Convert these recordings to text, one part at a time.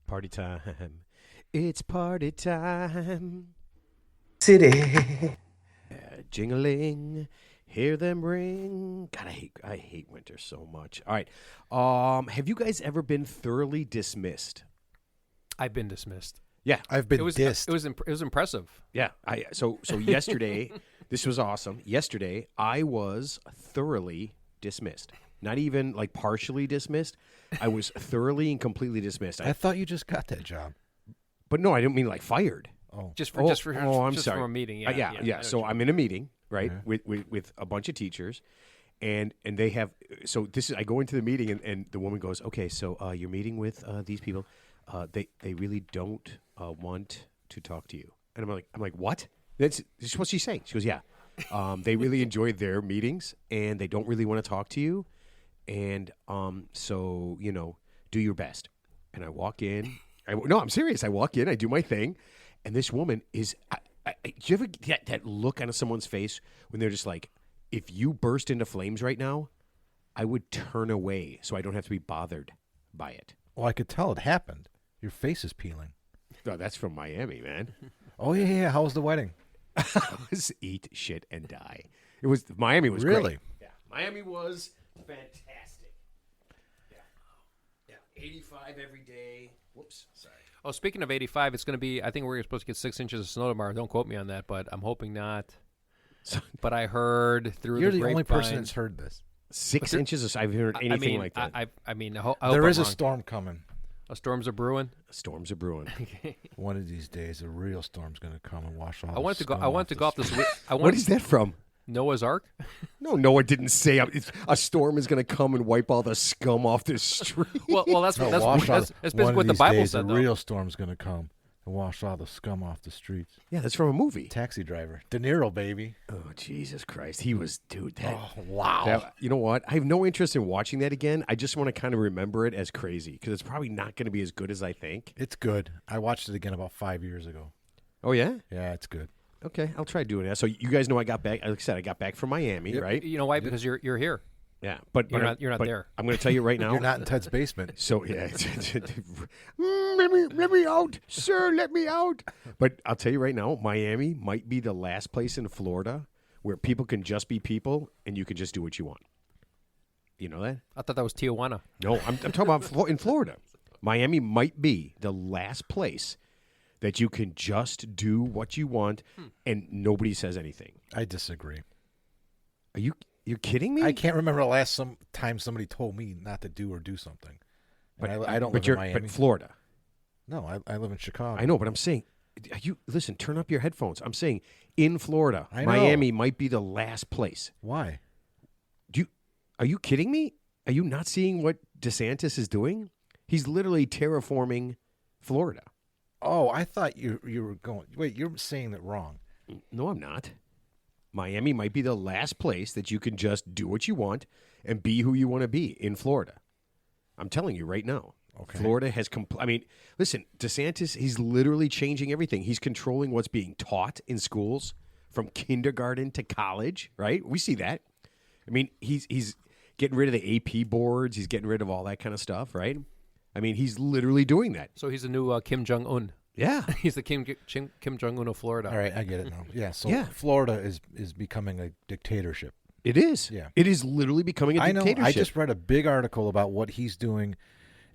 Party time. It's party time. City. Jingling. Hear them ring. God, I hate winter so much. All right. Have you guys ever been thoroughly dismissed? I've been dismissed. Yeah. I've been dissed. It was impressive. Yeah. So yesterday, this was awesome. Yesterday, I was thoroughly dismissed. Not even like partially dismissed. I was thoroughly and completely dismissed. I thought you just got that job. But no, I didn't mean like fired. Oh, Just I'm sorry. sorry. From a meeting. Yeah. So I'm in a meeting, right, with a bunch of teachers, and they have. So this is. I go into the meeting, and the woman goes, "Okay, so you're meeting with these people. They really don't want to talk to you." And I'm like, what? This is what she's saying. She goes, "Yeah, they really enjoyed their meetings, and they don't really want to talk to you, and so do your best." And I walk in. No, I'm serious. I walk in. I do my thing. And this woman is, do you ever get that look on someone's face when they're just like, if you burst into flames right now, I would turn away so I don't have to be bothered by it. well, I could tell it happened. Your face is peeling. No, that's from Miami, man. Oh, yeah. How was the wedding? It was eat, shit, and die. Miami was Really? great. Yeah, Miami was fantastic. Yeah, 85 every day. Whoops, sorry. Oh, speaking of 85, it's going to be. I think we're supposed to get 6 inches of snow tomorrow. Don't quote me on that, but I'm hoping not. But I heard through You're the the only grapevine- person that's heard this. 6 inches. I've heard anything like that. I mean, I hope There I'm is a wrong. storm coming. Storms are brewing. Storms are brewing. One of these days, a real storm's going to come and wash all I the wanted to go. scum I wanted to off go off the this week. What is that from? Noah's Ark. No, Noah didn't say a storm is going to come and wipe all the scum off the street. Well, that's No, that's wash all- basically one of what the these Bible days, said. a Though. real storm's going to come and wash all the scum off the streets. Yeah, that's from a movie. Taxi driver. De Niro, baby. Oh, Jesus Christ. He was, dude. That, Oh, wow. you know what? I have no interest in watching that again. I just want to kind of remember it as crazy because it's probably not going to be as good as I think. It's good. I watched it again about 5 years ago. Oh, yeah? Yeah, it's good. Okay, I'll try doing that. So you guys know I got back. Like I said, I got back from Miami, right? You know why? Because you're here. Yeah, but You're not there. I'm going to tell you right now. You're not in Ted's basement. So yeah, let me out, sir. Let me out. But I'll tell you right now, Miami might be the last place in Florida where people can just be people and you can just do what you want. You know that? I thought that was Tijuana. No, I'm talking about in Florida. Miami might be the last place that you can just do what you want and nobody says anything. I disagree. Are you kidding me? I can't remember the last time somebody told me not to do or do something. And I don't live in Miami. But Florida. No, I live in Chicago. I know, but I'm saying, listen, turn up your headphones. I'm saying in Florida, I know. Miami might be the last place. Why? Are you kidding me? Are you not seeing what DeSantis is doing? He's literally terraforming Florida. Oh, I thought you were going. Wait, you're saying it wrong. No, I'm not. Miami might be the last place that you can just do what you want and be who you want to be in Florida. I'm telling you right now. Okay. Florida has I mean, listen, DeSantis, he's literally changing everything. He's controlling what's being taught in schools from kindergarten to college, right? We see that. I mean, he's getting rid of the AP boards. He's getting rid of all that kind of stuff, right? I mean, he's literally doing that. So he's the new Kim Jong Un. Yeah. He's the Kim Jong Un of Florida. All right, I get it now. Yeah, so Yeah. Florida is becoming a dictatorship. It is. Yeah. It is literally becoming a I know. dictatorship. I just read a big article about what he's doing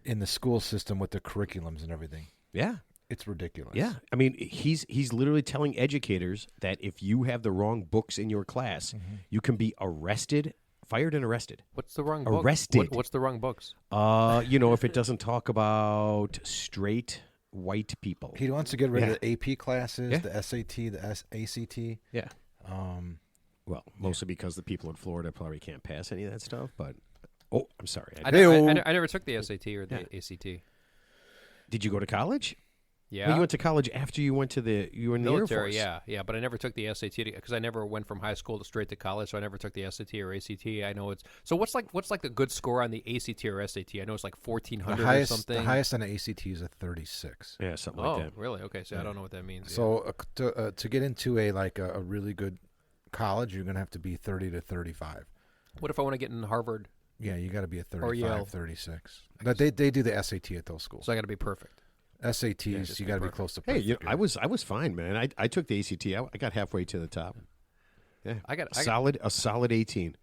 in the school system with the curriculums and everything. Yeah. It's ridiculous. Yeah. I mean, he's literally telling educators that if you have the wrong books in your class, you can be fired and arrested. What's the wrong book? Arrested. What's the wrong books? If it doesn't talk about straight white people. He wants to get rid Yeah. of the AP classes, Yeah. the SAT, the ACT. Yeah. Well, mostly because the people in Florida probably can't pass any of that stuff. But I'm sorry. I never took the SAT or the ACT. Did you go to college? Yeah. Well, you went to college after you went to you were in the Air military. Force. Yeah, but I never took the SAT because I never went from high school straight to college, so I never took the SAT or ACT. I know it's so. What's like the good score on the ACT or SAT? I know it's like 1400 or something. The highest on the ACT is a 36. Yeah, something Oh, like that. really? Okay, so I don't know what that means. So to get into a really good college, you're going to have to be 30 to 35. what if I want to get in Harvard? Yeah, you got to be a Or Yale. 35, 36. But they do the SAT at those schools. So I got to be perfect. SATs, you got to be close to Hey, perfect. I was fine, man. I took the ACT. I got halfway to the top. Yeah, a solid 18.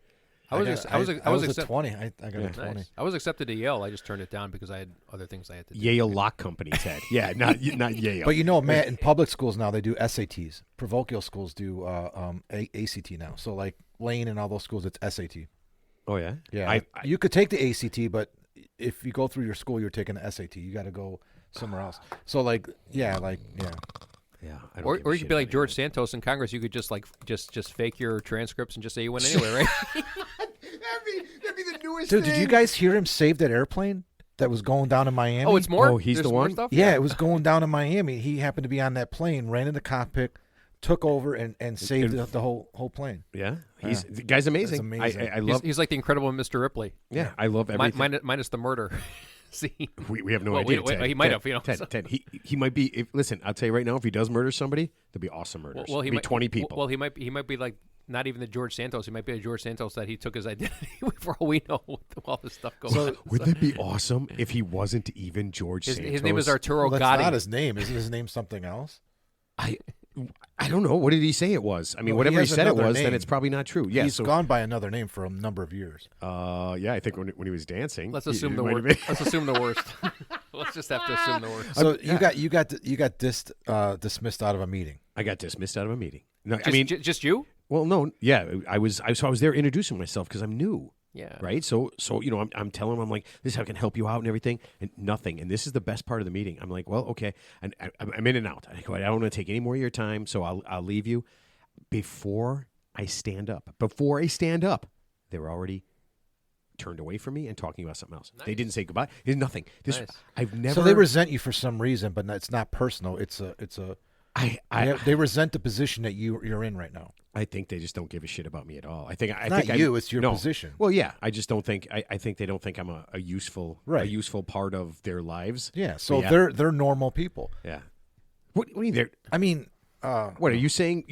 I was a 20. I got a 20. Nice. I was accepted to Yale. I just turned it down because I had other things I had to do. Yale Lock Company, Ted. Yeah, not Yale. But you know, Matt, in public schools now they do SATs. Parochial schools do ACT now. So like Lane and all those schools, it's SAT. Oh yeah, Yeah. You could take the ACT, but if you go through your school, you're taking the SAT. You got to go somewhere else. So Yeah. I don't Or give a you shit could be like about George Santos in Congress. You could just fake your transcripts and just say you went anyway, right? That'd be the newest dude, did you guys hear him save that airplane that was going down in Miami? Oh, it's more. Oh, he's There's the more one? stuff? Yeah, it was going down in Miami. He happened to be on that plane, ran in the cockpit, took over, and saved the whole plane. Yeah, the guy's amazing. That's amazing. I love. He's like the incredible Mr. Ripley. Yeah, I love everything. Minus the murder. See, we have no Well, idea. wait, Ted. he might Ted, have, you know. Ted, he might be. Listen, I'll tell you right now. If he does murder somebody, there'll be awesome murders. Well, he There'll be might 20 people. Well, he might be like not even the George Santos. He might be a George Santos that he took his identity for all we know. With all this stuff going on. Wouldn't it be awesome if he wasn't even George Santos? His name is Arturo Well, that's Gotti. not his name. Isn't his name something else? I don't know. What did he say it was? I mean, Well, whatever he he has said it another was, then name. it's probably not true. Yeah, He's so, gone by another name for a number of years. Yeah, I think when he was dancing. Let's he- assume he the might have worst. been- Let's assume the worst. Let's just have to assume the worst. So you got dismissed out of a meeting. I got dismissed out of a meeting. No, Just, I mean, just you? well, no, yeah, I was there introducing myself because I'm new. Yeah. Right. So I'm telling him, I'm like, this is how I can help you out and everything, and nothing. And this is the best part of the meeting. I'm like, well, okay, and I'm in and out. I go, I don't want to take any more of your time, so I'll leave you. Before I stand up, they were already turned away from me and talking about something else. Nice. They didn't say goodbye. There's nothing. Nice. I've never. So they resent you for some reason, but it's not personal. They resent the position that you're in right now. I think they just don't give a shit about me at all. I think It's your position. Well, yeah, I just don't think. I think they don't think I'm a useful part of their lives. Yeah. So they're normal people. Yeah. What do you mean? I mean, what are you saying?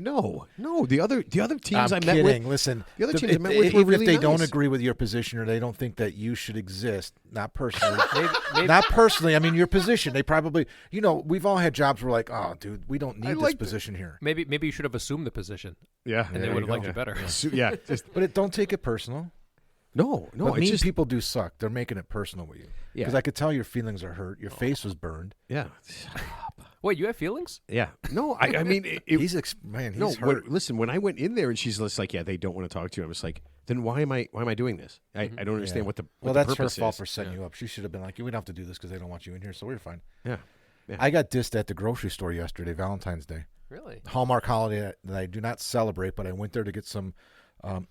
No. The other teams I'm I met kidding. with. Listen, the other teams I met with were even really if they don't nice. agree with your position or they don't think that you should exist, not personally, not personally. I mean, your position. They probably, we've all had jobs where like, oh, dude, we don't need this position here. Maybe you should have assumed the position. Yeah, and they would have liked you better. Yeah, but don't take it personal. No. But It's mean just people do suck. They're making it personal with you. Yeah. Because I could tell your feelings are hurt. Your face was burned. yeah, Wait, you have feelings? yeah. No, I mean, He's hurt. listen. When I went in there and she's just like, yeah, they don't want to talk to you. I'm just like, then why am I doing this? I don't understand what the that's her purpose fault is. for setting you up. She should have been like, we don't have to do this because they don't want you in here, so we're fine. Yeah. I got dissed at the grocery store yesterday, Valentine's Day. Really? Hallmark holiday that I do not celebrate, but I went there to get some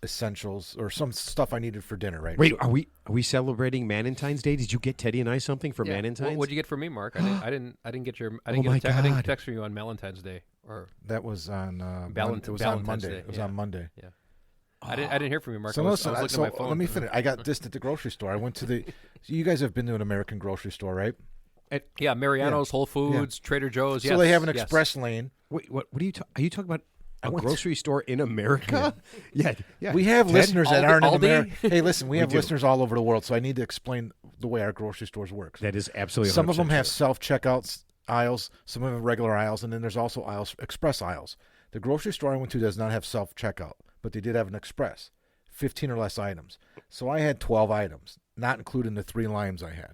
essentials or some stuff I needed for dinner. Right? Wait, are we celebrating Valentine's Day? Did you get Teddy and I something for Valentine's? What'd you get for me, Mark? I didn't get your. I didn't Oh my get a I didn't God. text from you on Valentine's Day or. That was on Valentine's it was on Day, Monday. It was yeah. on Monday. Yeah. I didn't hear from you, Mark. So I was listen, looking at my phone. let me finish. I got dissed at the grocery store. I went to the. So you guys have been to an American grocery store, right? Yeah, Mariano's, Yeah. Whole Foods, Trader Joe's. So yes, they have an yes. express lane. Wait, what are you talking about? A grocery store in America? Yeah. We have listeners that Aldi- aren't in Aldi? America. Hey, listen, we have do. listeners all over the world, so I need to explain the way our grocery stores work. That is absolutely. Some of them 100% have true. self-checkouts aisles, some of them have regular aisles, and then there's also express aisles. The grocery store I went to does not have self-checkout, but they did have an express, 15 or less items. So I had 12 items, not including the 3 limes I had.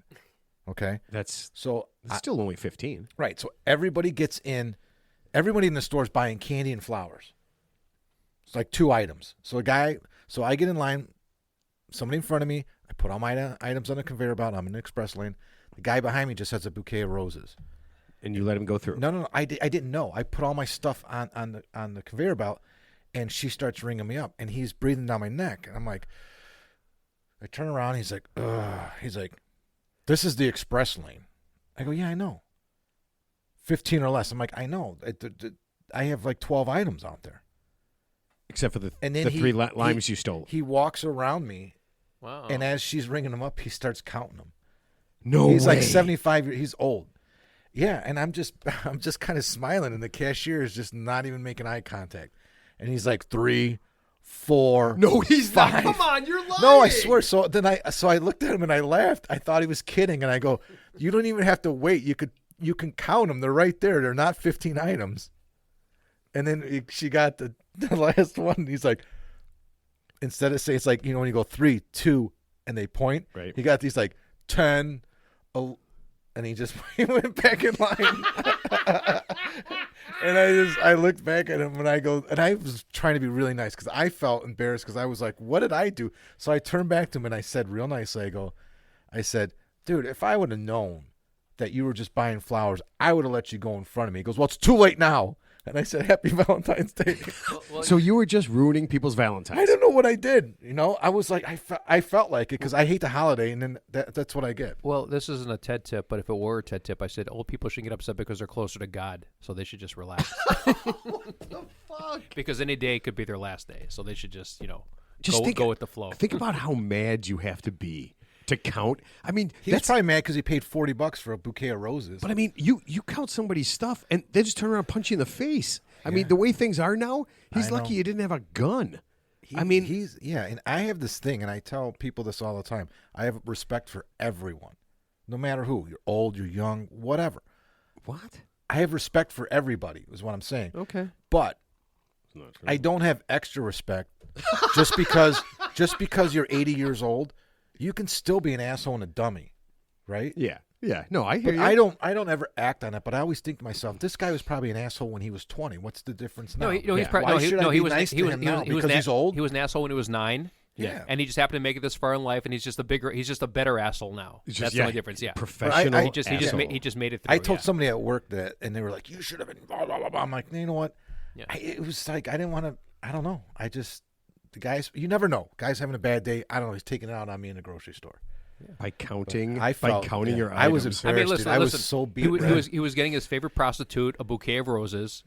Okay? That's So still only 15. right, so everybody gets in. Everybody in the store is buying candy and flowers. It's like 2 items. So I get in line, somebody in front of me, I put all my items on the conveyor belt, I'm in the express lane. The guy behind me just has a bouquet of roses. And you let him go through. No, I didn't know. I put all my stuff on the conveyor belt, and she starts ringing me up, and he's breathing down my neck. And I'm like, I turn around, he's like, ugh. He's like, this is the express lane. I go, yeah, I know. 15 or less. I'm like, I know. I have like 12 items out there. Except for the And then 3 limes you stole. He walks around me, Wow. and as she's ringing him up, he starts counting them. No He's way. like 75 years. He's old. Yeah, and I'm just kind of smiling, and the cashier is just not even making eye contact. And he's like 3, 4. No, he's 5. not. Come on, you're lying. No, I swear. So I looked at him and I laughed. I thought he was kidding, and I go, "You don't even have to wait. You could you can count them. They're right there. They're not 15 items. And then she got the last one. He's like, instead of say it's like, when you go 3, 2, and they point, right. He got these like 10, and he went back in line. And I looked back at him and I was trying to be really nice because I felt embarrassed because I was like, what did I do? So I turned back to him and I said real nicely, I said, dude, if I would have known that you were just buying flowers, I would have let you go in front of me. He goes, well, it's too late now. And I said, Happy Valentine's Day. So you were just ruining people's Valentine's. I don't know what I did. I was like, I felt like it because I hate the holiday, and then that's what I get. Well, this isn't a TED tip, but if it were a TED tip, I said old people should get upset because they're closer to God, so they should just relax. What the fuck? Because any day could be their last day, so they should just, go with the flow. Think about how mad you have to be to count. I mean, he's probably mad because he paid $40 for a bouquet of roses. But I mean, you count somebody's stuff and they just turn around and punch you in the face. I mean, the way things are now, he's lucky you didn't have a gun. And I have this thing, and I tell people this all the time. I have respect for everyone, no matter who. You're old, you're young, whatever. What? I have respect for everybody, is what I'm saying. Okay. But I don't have extra respect just because you're 80 years old. You can still be an asshole and a dummy, right? Yeah. Yeah. No, I hear you. I don't ever act on it, but I always think to myself, this guy was probably an asshole when he was 20. What's the difference now? He's nice because he's old? He was an asshole when he was 9. Yeah. And he just happened to make it this far in life, and he's just a better asshole now. That's the only difference. Yeah. Professional. He just made it through. I told somebody at work that, and they were like, you should have been blah, blah, blah, blah. I'm like, you know what? Yeah. It was like, I didn't want to, I don't know. The guys, you never know. Guys having a bad day, I don't know, he's taking it out on me in the grocery store. Yeah. By counting your items. I was embarrassed. I mean, listen, I was so beat. He was getting his favorite prostitute a bouquet of roses,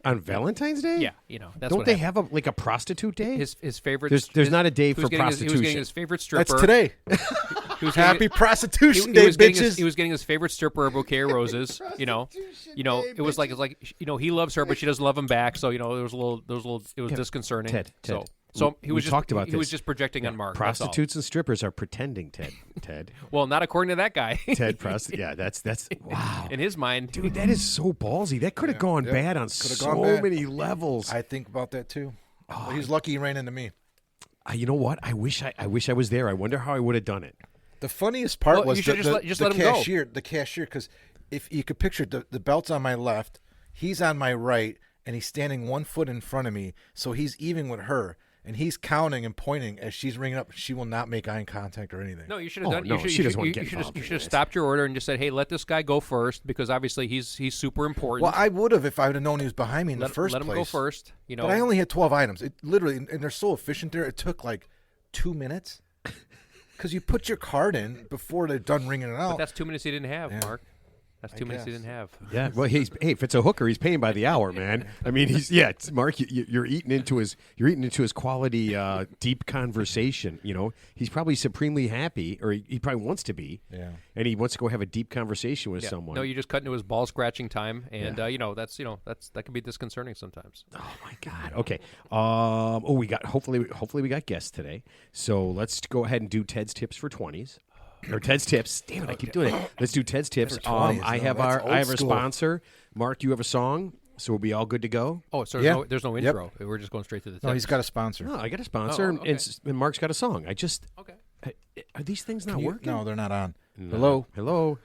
On Valentine's Day? Yeah, that's Don't what they happened. have a prostitute day? His favorite. There's not a day for prostitution. He was getting his favorite stripper. That's today. Happy Prostitution Day, bitches. He was getting his favorite stripper a bouquet of roses. It was like he loves her, but she doesn't love him back. So there was a little. It was disconcerting. Ted. So he was talked about this. He was just projecting on Mark. Prostitutes and strippers are pretending, Ted. Well, not according to that guy. Ted, yeah, that's wow. In his mind, dude, that is so ballsy. That could have gone bad on so many levels. I think about that too. He's lucky he ran into me. You know what? I wish I was there. I wonder how I would have done it. The funniest part was the cashier. The cashier, because if you could picture the belt's on my left, he's on my right, and he's standing 1 foot in front of me, so he's even with her. And he's counting and pointing as she's ringing up. She will not make eye contact or anything. No, you should have done. No, she doesn't want to get You involved. should have stopped your order and just said, "Hey, let this guy go first because obviously he's super important." Well, I would have if I would have known he was behind me in the first place. Let him go first. But I only had 12 items. It literally, and they're so efficient there. It took like 2 minutes because you put your card in before they're done ringing it out. But that's 2 minutes he didn't have, Mark. That's 2 minutes he didn't have. Yeah, well, if it's a hooker, he's paying by the hour, man. I mean, Mark, you're eating into his quality, deep conversation. He's probably supremely happy, or he probably wants to be. Yeah, and he wants to go have a deep conversation with someone. No, you just cut into his ball scratching time, and that can be disconcerting sometimes. Oh my God. Okay. We got hopefully we got guests today. So let's go ahead and do Ted's tips for 20s. Or Ted's tips. Damn it, I keep doing it. Let's do Ted's tips. I have a sponsor. Mark, you have a song, so we'll be all good to go. Oh, so there's no intro. Yep. We're just going straight to the tips. No, he's got a sponsor. No, I got a sponsor, and Mark's got a song. Are these things not working? No, they're not on. No. Hello.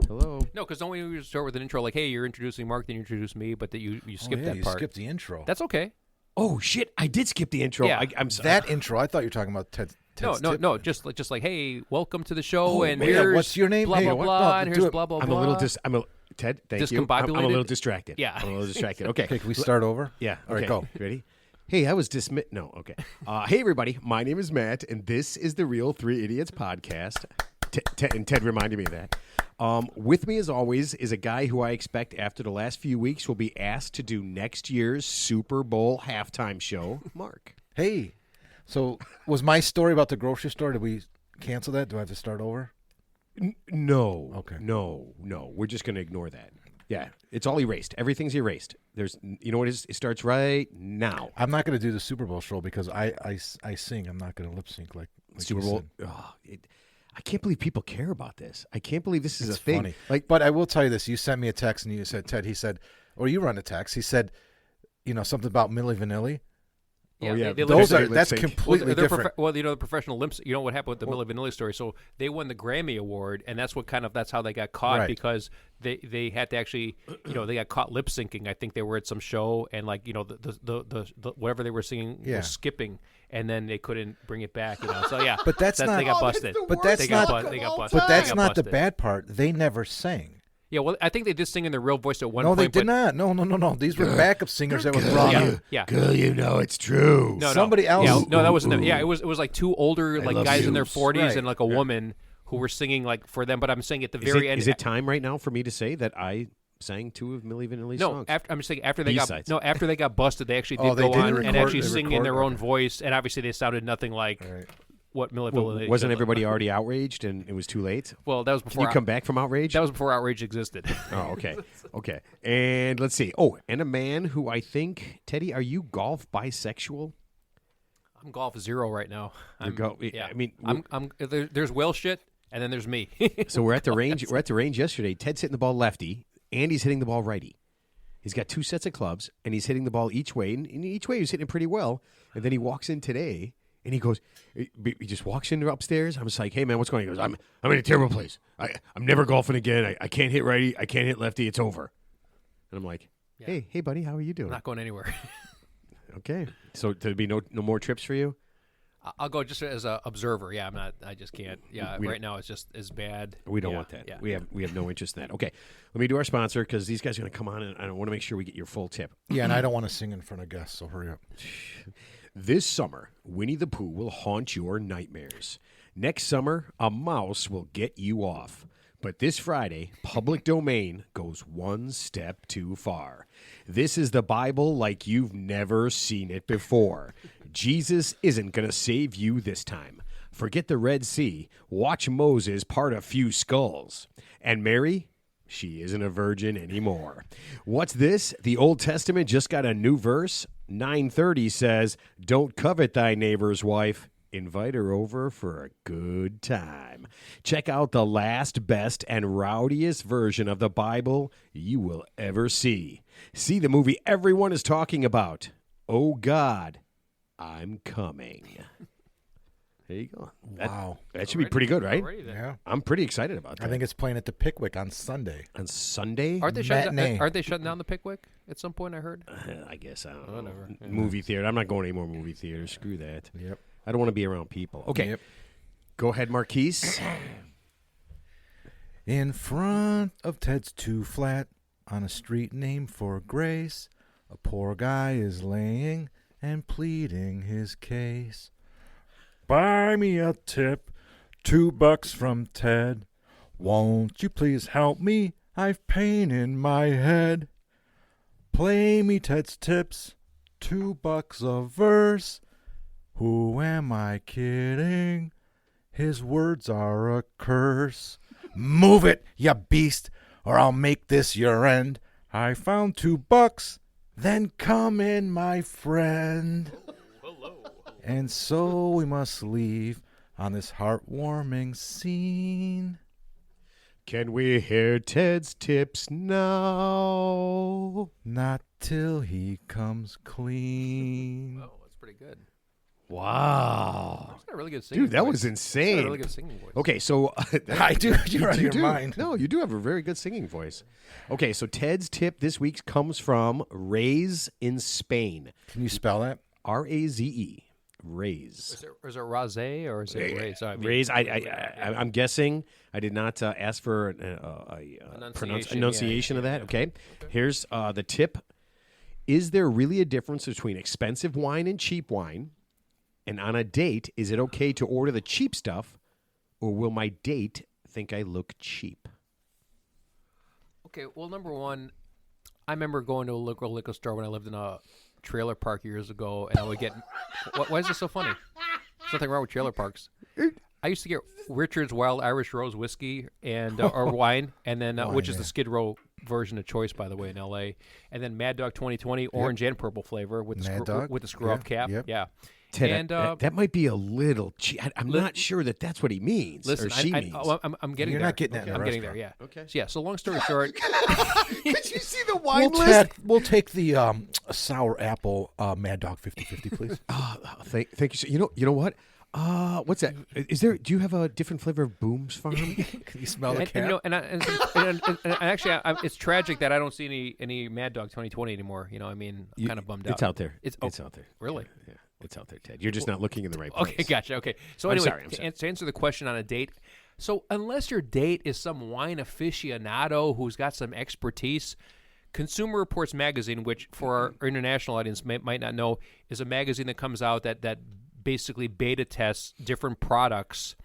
No, because don't we start with an intro like, "Hey, you're introducing Mark, then you introduce me," but that you skip that part. You skipped the intro. That's okay. Oh shit! I did skip the intro. Yeah. I'm sorry. That intro. I thought you were talking about Ted's No. Just like, hey, welcome to the show, and here's what's your name? Blah blah blah, and here's blah blah blah. Ted. Thank you. I'm a little distracted. Yeah, I'm a little distracted. Okay, can we start over? Yeah. All right, go. Ready? Hey, I was dismissed. No. Okay. Hey, everybody. My name is Matt, and this is the Real Three Idiots podcast. And Ted reminded me of that. With me, as always, is a guy who I expect after the last few weeks will be asked to do next year's Super Bowl halftime show. Mark. Hey. So, was my story about the grocery store, did we cancel that? Do I have to start over? No. Okay. No. We're just going to ignore that. Yeah. It's all erased. Everything's erased. You know what it is? It starts right now. I'm not going to do the Super Bowl show because I sing. I'm not going to lip sync like Super Bowl. I can't believe people care about this. I can't believe this is It's a thing. funny. Like, But I will tell you this. You sent me a text and you said, Ted, he said, or you run a text. He said, something about Milli Vanilli. oh yeah, That's completely different. The professional limps. You know what happened with the Milli Vanilli story? So they won the Grammy Award, and that's how they got caught Right. because they had to actually, they got caught lip syncing. I think they were at some show, and the whatever they were singing was skipping, and then they couldn't bring it back. So yeah, But that's not. they got busted. But that's They not. got busted. But that's They got not the busted. bad part. They never sang. Yeah, well, I think they did sing in their real voice at one No, point. they did but- not. No. These were backup singers that was brought in. Yeah. girl, it's true. No, Somebody else. Yeah, no, that wasn't them. Yeah, it was like two older love guys in their shoes. 40s Right. and like a woman who were singing for them. But I'm saying at the very end. Is it time right now for me to say that I sang 2 of Milli Vanilli's No, songs? I'm just saying after they B-sides. got busted, they actually did They go did on and record- actually they sing in their recorded- own voice, and obviously they sounded nothing like Right. what Milli Well, Vanilli. wasn't everybody already outraged and it was too late? Well, that was Can before. you come back from outrage? That was before outrage existed. Oh, okay. Okay. And let's see. Oh, and a man who I think, Teddy, are you golf bisexual? I'm golf 0 right now. I mean, there's whale shit, and then there's me. so we're at the range. We're at the range yesterday. Ted's hitting the ball lefty, and he's hitting the ball righty. He's got 2 sets of clubs, and he's hitting the ball each way. And each way he's hitting it pretty well. And then he walks in today, and he goes, he just walks in upstairs. I'm just like, hey man, what's going on? He goes, I'm in a terrible place. I'm never golfing again. I can't hit righty. I can't hit lefty. It's over. And I'm like, hey buddy, how are you doing? I'm not going anywhere. Okay. So there'll be no more trips for you? I'll go just as an observer. Yeah, I'm not. I just can't. Yeah, right now it's just as bad. We don't want that. Yeah. We have no interest in that. Okay, let me do our sponsor because these guys are going to come on and I want to make sure we get your full tip. Yeah, and I don't want to sing in front of guests, so hurry up. This summer, Winnie the Pooh will haunt your nightmares. Next summer, a mouse will get you off. But this Friday, public domain goes one step too far. This is the Bible like you've never seen it before. Jesus isn't going to save you this time. Forget the Red Sea. Watch Moses part a few skulls. And Mary, she isn't a virgin anymore. What's this? The Old Testament just got a new verse. 9:30 says, "Don't covet thy neighbor's wife. Invite her over for a good time." Check out the last, best, and rowdiest version of the Bible you will ever see. See the movie everyone is talking about. Oh God, I'm coming. There you go. Wow. That should be pretty good, right? Already then. Yeah. I'm pretty excited about that. I think it's playing at the Pickwick on Sunday. On Sunday, Aren't they Matinee. shutting down the Pickwick at some point? I heard. I guess I don't know. Whatever. Yeah. Movie theater. I'm not going to any more movie theaters. Screw that. Yep. I don't want to be around people. Okay, Yep. go ahead, Marquise. In front of Ted's 2 flat on a street named for Grace, a poor guy is laying and pleading his case. Buy me a tip, $2 from Ted. Won't you please help me? I've pain in my head. Play me Ted's tips, $2 a verse. Who am I kidding? His words are a curse. Move it, ya beast, or I'll make this your end. I found $2, then come in, my friend. And so we must leave on this heartwarming scene. Can we hear Ted's tips now? Not till he comes clean. Oh, that's pretty good. Wow. That's got a really good singing Dude, that voice. was He's got a insane. really good singing voice. Okay, so I do. You're out of your do. mind. No, you do have a very good singing voice. Okay, so Ted's tip this week comes from Raze in Spain. Can you spell that? Raze. Raze. Is it Rosé or is it Ray? Sorry, I mean, Raze. I'm guessing. I did not ask for a enunciation of that. Okay. Here's the tip. Is there really a difference between expensive wine and cheap wine? And on a date, is it okay to order the cheap stuff, or will my date think I look cheap? Okay, well, number one, I remember going to a local liquor store when I lived in a trailer park years ago, and I would get. Why is this so funny? There's nothing wrong with trailer parks. I used to get Richard's Wild Irish Rose whiskey and or wine, and then which is the Skid Row version of choice, by the way, in L.A. And then Mad Dog 2020 orange and purple flavor with the Mad screw, Dog? with the screw off cap. Yep. Yeah. Ted, And that might be a little cheap. I'm not sure that that's what he means listen, or she means. I'm getting You're there. not getting that in I'm a getting there. restaurant. Yeah. Okay. So, yeah. So long story short, Could you see the wine list? We'll take the sour apple Mad Dog 50-50, please. Thank you. So, you know what? What's that? Is there? Do you have a different flavor of Booms Farm? Can you smell the and, cat? you know, and actually, it's tragic that I don't see any Mad Dog 2020 anymore. You know, I mean, I'm kind of bummed out. It's out there. It's out there. Really? Yeah, it's out there, Ted. You're just not looking in the right place. Okay, gotcha. Okay, so I'm anyway, sorry. to answer the question on a date, so unless your date is some wine aficionado who's got some expertise, Consumer Reports magazine, which for our international audience might not know, is a magazine that comes out that basically beta tests different products,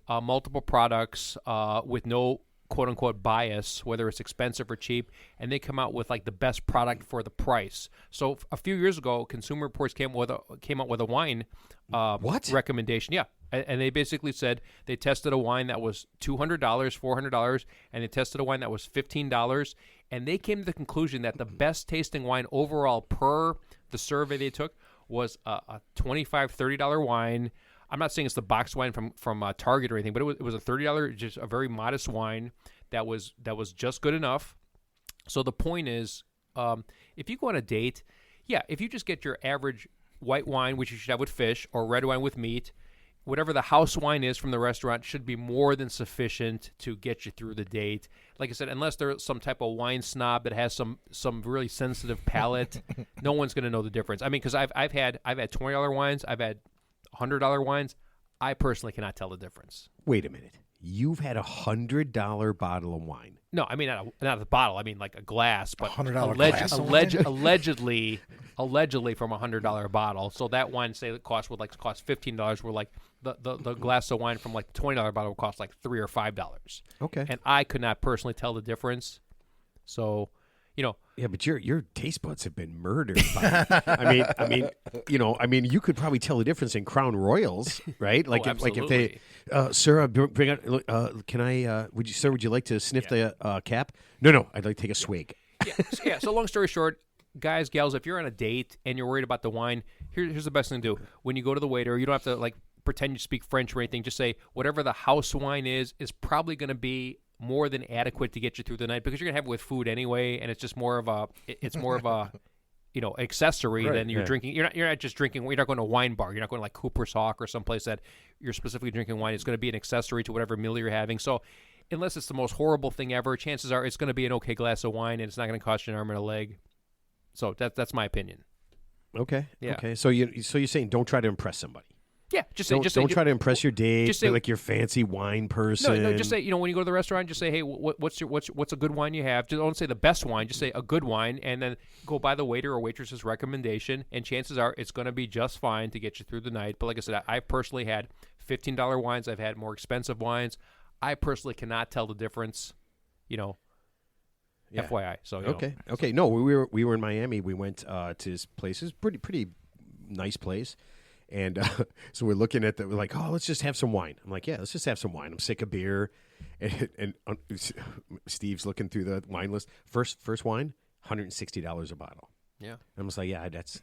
multiple products with no quote-unquote bias, whether it's expensive or cheap, and they come out with like the best product for the price. So a few years ago, Consumer Reports came out with a wine recommendation. Yeah, and they basically said they tested a wine that was $200, $400, and they tested a wine that was $15, and they came to the conclusion that the best tasting wine overall per the survey they took was a $25, $30 wine. I'm not saying it's the box wine from Target or anything, but it was a $30, just a very modest wine that was just good enough. So the point is, if you go on a date, if you just get your average white wine, which you should have with fish, or red wine with meat, whatever the house wine is from the restaurant should be more than sufficient to get you through the date. Like I said, unless there's some type of wine snob that has some really sensitive palate, no one's going to know the difference. I mean, because I've had $20 wines, I've had $100 wines. I personally cannot tell the difference. Wait a minute. You've had $100 bottle of wine. No, I mean not the bottle. I mean like a glass, but $100 glass of wine? allegedly from a $100 bottle. So that wine, say it cost $15, where like the glass of wine from like the $20 bottle would cost like $3 or $5. Okay. And I could not personally tell the difference. So, Yeah, but your taste buds have been murdered by I mean, you could probably tell the difference in Crown Royals, right? Like, if they, sir, bring out. Can I? Would you like to sniff the cap? No, I'd like to take a swig. Yeah. So long story short, guys, gals, if you're on a date and you're worried about the wine, here's the best thing to do. When you go to the waiter, you don't have to like pretend you speak French or anything. Just say whatever the house wine is probably going to be more than adequate to get you through the night, because you're gonna have it with food anyway, and it's just more of a accessory than you're drinking. You're not just drinking. You're not going to a wine bar. You're not going to like Cooper's Hawk or someplace that you're specifically drinking wine. It's going to be an accessory to whatever meal you're having. So unless it's the most horrible thing ever, chances are it's going to be an okay glass of wine, and it's not going to cost you an arm and a leg. So that's my opinion. Okay. Yeah. Okay. So you're saying don't try to impress somebody. Yeah, don't try to impress your date. Just say like your fancy wine person. No, just say, when you go to the restaurant, just say, hey, what's a good wine you have? Just don't say the best wine. Just say a good wine, and then go by the waiter or waitress's recommendation. And chances are it's going to be just fine to get you through the night. But like I said, I personally had $15 wines. I've had more expensive wines. I personally cannot tell the difference. FYI. So okay. No, we were in Miami. We went to his place. It's pretty nice place. And so we're looking at we're like, oh, let's just have some wine. I'm like, yeah, let's just have some wine. I'm sick of beer. And Steve's looking through the wine list. First wine, $160 a bottle. Yeah. I was like, yeah, that's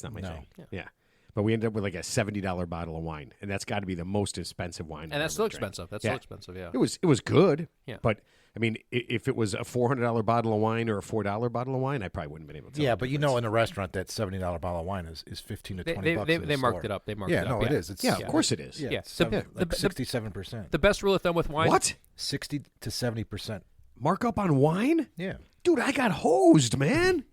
not my thing. Yeah. But we ended up with like a $70 bottle of wine, and that's got to be the most expensive wine. And that's still expensive. Still expensive. Yeah. It was good. Yeah. But I mean, if it was a $400 bottle of wine or a $4 bottle of wine, I probably wouldn't have been able to. Yeah, but in a restaurant, that $70 bottle of wine is $15 to $20. They marked it up. They marked it up. Yeah, no, it is. It's, of course it is. Yeah, Yeah. 67%. The best rule of thumb with wine. What? 60 to 70%. Mark up on wine? Yeah. Dude, I got hosed, man.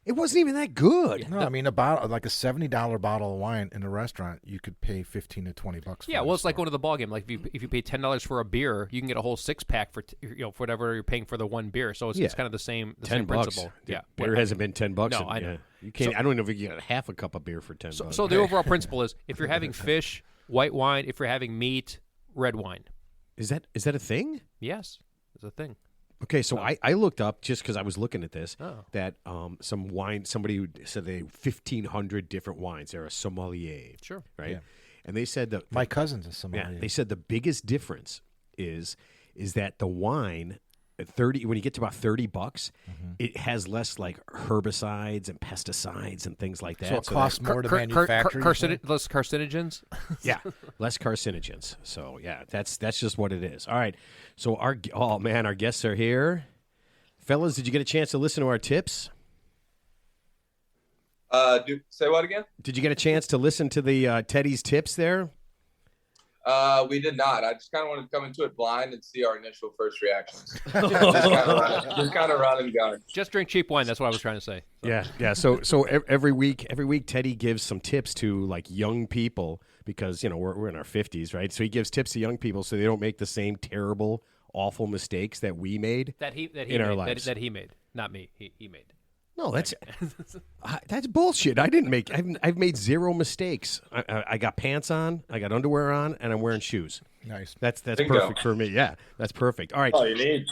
It wasn't even that good. No, I mean, about like a $70 bottle of wine in a restaurant, you could pay $15 to $20 for. Yeah, well, it's like going to the ball game. Like if you pay $10 for a beer, you can get a whole 6-pack for for whatever you're paying for the one beer. So it's kind of the same principle. Yeah, beer hasn't been $10. No, I know. Yeah. You can't. I don't know if you can get half a cup of beer for $10. So the overall principle is, if you're having fish, white wine. If you're having meat, red wine. Is that a thing? Yes, it's a thing. Okay, so I looked up, just because I was looking at this, that some wine, somebody said they have 1,500 different wines. They're a sommelier. Sure. Right? Yeah. And they said that my cousin's a sommelier. Yeah, they said the biggest difference is that the wine, 30, when you get to about $30, it has less like herbicides and pesticides and things like that. So it costs more to manufacture. Less carcinogens. Yeah, less carcinogens. So yeah, that's just what it is. All right. So our guests are here. Fellas, did you get a chance to listen to our tips? Say what again? Did you get a chance to listen to the Teddy's tips there? We did not. I just kind of wanted to come into it blind and see our initial first reactions. just kind of run and gun. Just drink cheap wine. That's what I was trying to say. So. Yeah. So every week, Teddy gives some tips to like young people because we're in our 50s, right? So he gives tips to young people so they don't make the same terrible, awful mistakes that we made in our lives. That he made, not me. He made. No, that's bullshit. I didn't make. I've made zero mistakes. I got pants on, I got underwear on, and I'm wearing shoes. Nice. That's perfect for me. Yeah, that's perfect. All right. All you need.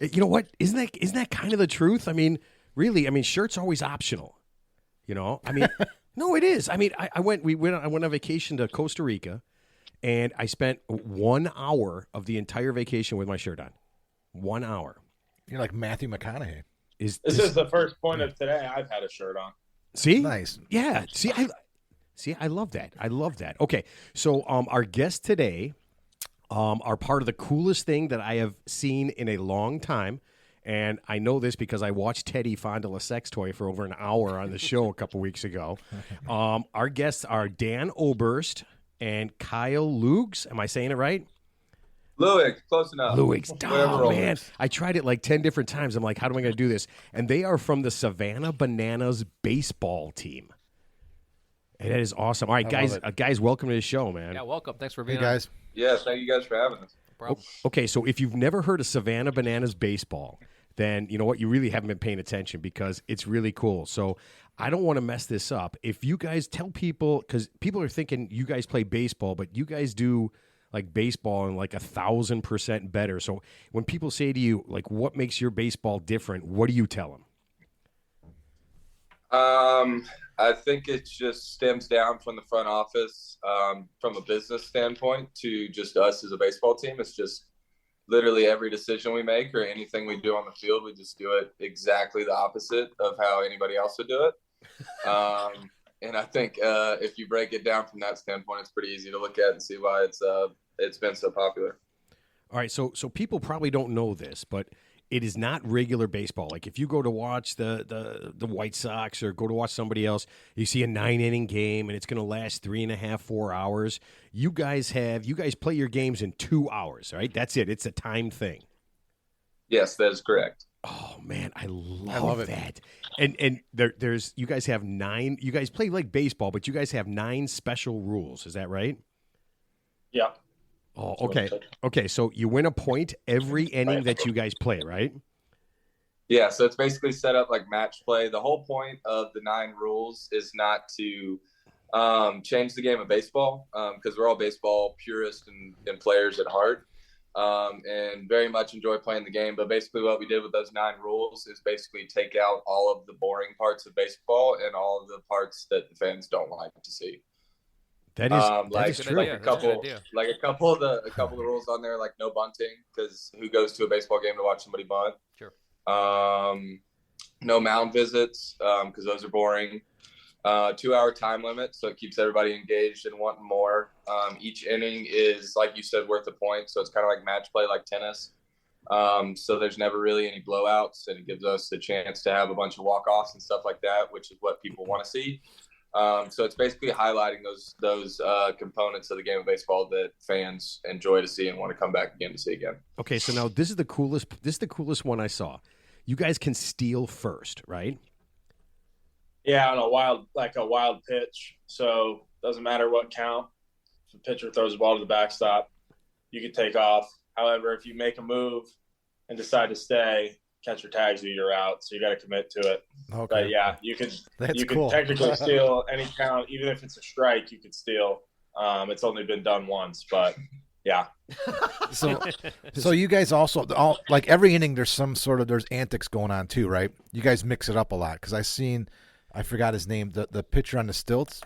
You know what? Isn't that kind of the truth? I mean, really. I mean, shirt's always optional. I mean, no, it is. I mean, I went on vacation to Costa Rica, and I spent 1 hour of the entire vacation with my shirt on. 1 hour. You're like Matthew McConaughey. This is the first point of today I've had a shirt on. See? Nice. Yeah. I love that. I love that. Okay. So our guests today are part of the coolest thing that I have seen in a long time. And I know this because I watched Teddy fondle a sex toy for over an hour on the show a couple weeks ago. Our guests are Dan Oberst and Kyle Luigs. Am I saying it right? Luigs, close enough. Luigs. Oh, man. I tried it like 10 different times. I'm like, how am I going to do this? And they are from the Savannah Bananas baseball team. And that is awesome. All right, guys, welcome to the show, man. Yeah, welcome. Thanks for being Hey, guys. Yes, thank you guys for having us. No problem. Okay, so if you've never heard of Savannah Bananas baseball, then you know what? You really haven't been paying attention because it's really cool. So I don't want to mess this up. If you guys tell people, because people are thinking you guys play baseball, but you guys do like baseball and like 1,000% better. So when people say to you, like, what makes your baseball different? What do you tell them? I think it just stems down from the front office, from a business standpoint to just us as a baseball team. It's just literally every decision we make or anything we do on the field, we just do it exactly the opposite of how anybody else would do it. And I think if you break it down from that standpoint, it's pretty easy to look at and see why it's been so popular. All right, so people probably don't know this, but it is not regular baseball. Like if you go to watch the White Sox or go to watch somebody else, you see a 9-inning game and it's going to last 3.5, 4 hours. You guys play your games in 2 hours, right? That's it. It's a time thing. Yes, that is correct. Oh man, I love that. And there's you guys have 9. You guys play like baseball, but you guys have 9 special rules. Is that right? Yeah. Oh, okay. Okay, so you win a point every inning that you guys play, right? Yeah, so it's basically set up like match play. The whole point of the 9 rules is not to change the game of baseball because we're all baseball purists and players at heart and very much enjoy playing the game. But basically what we did with those 9 rules is basically take out all of the boring parts of baseball and all of the parts that the fans don't like to see. That is true. Like a couple of the rules on there, like no bunting, because who goes to a baseball game to watch somebody bunt? Sure. No mound visits, because those are boring. 2-hour time limit, so it keeps everybody engaged and wanting more. Each inning is, like you said, worth a point, so it's kind of like match play, like tennis. So there's never really any blowouts, and it gives us the chance to have a bunch of walk-offs and stuff like that, which is what people want to see. So it's basically highlighting those components of the game of baseball that fans enjoy to see and want to come back again to see again. Okay, so now this is the coolest one I saw. You guys can steal first, right? Yeah, on a wild pitch. So doesn't matter what count. If the pitcher throws the ball to the backstop, you can take off. However, if you make a move and decide to stay, catcher tags you, you're out. So you got to commit to it. Okay. But yeah, you can technically steal any count, even if it's a strike. You could steal. It's only been done once, but yeah. So you guys also like every inning there's antics going on too, right? You guys mix it up a lot because I forgot his name, the pitcher on the stilts.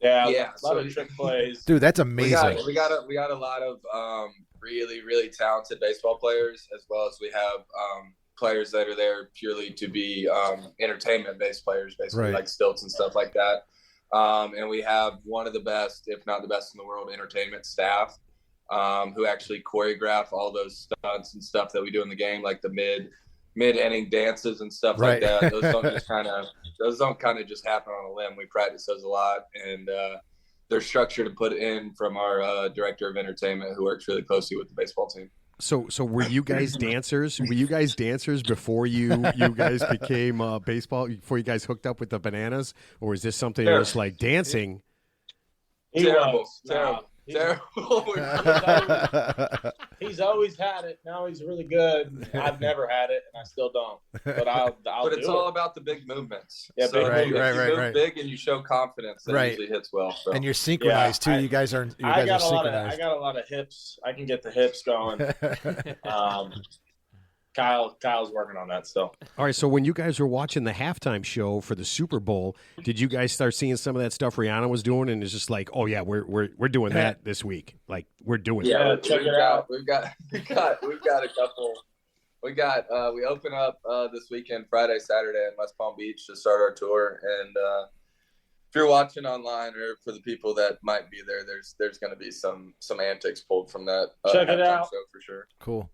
Yeah, a lot of trick plays. Dude, that's amazing. We got a lot of really, really talented baseball players, as well as we have players that are there purely to be entertainment-based players, basically like stilts and stuff like that. And we have one of the best, if not the best in the world, entertainment staff who actually choreograph all those stunts and stuff that we do in the game, like the mid-inning dances and stuff like that. Those don't kind of just happen on a limb. We practice those a lot, and they're structured and put in from our director of entertainment, who works really closely with the baseball team. So were you guys dancers? Were you guys dancers before you guys became baseball? Before you guys hooked up with the Bananas, or is this something that was like dancing? Terrible. He's always had it. Now he's really good. I've never had it, and I still don't. But I'll But it's do all it. about the big movements. Yeah, so big if you move big and you show confidence, that usually hits well. So. And you're synchronized too. You guys are synchronized. I got a lot of hips. I can get the hips going. Kyle's working on that still. All right, so when you guys were watching the halftime show for the Super Bowl, did you guys start seeing some of that stuff Rihanna was doing, and it's just like, oh yeah, we're doing that this week, like we're doing yeah, it. check it out. We've got a couple. We open up this weekend, Friday, Saturday in West Palm Beach to start our tour, and if you're watching online or for the people that might be there, there's going to be some antics pulled from that check it out show for sure. Cool.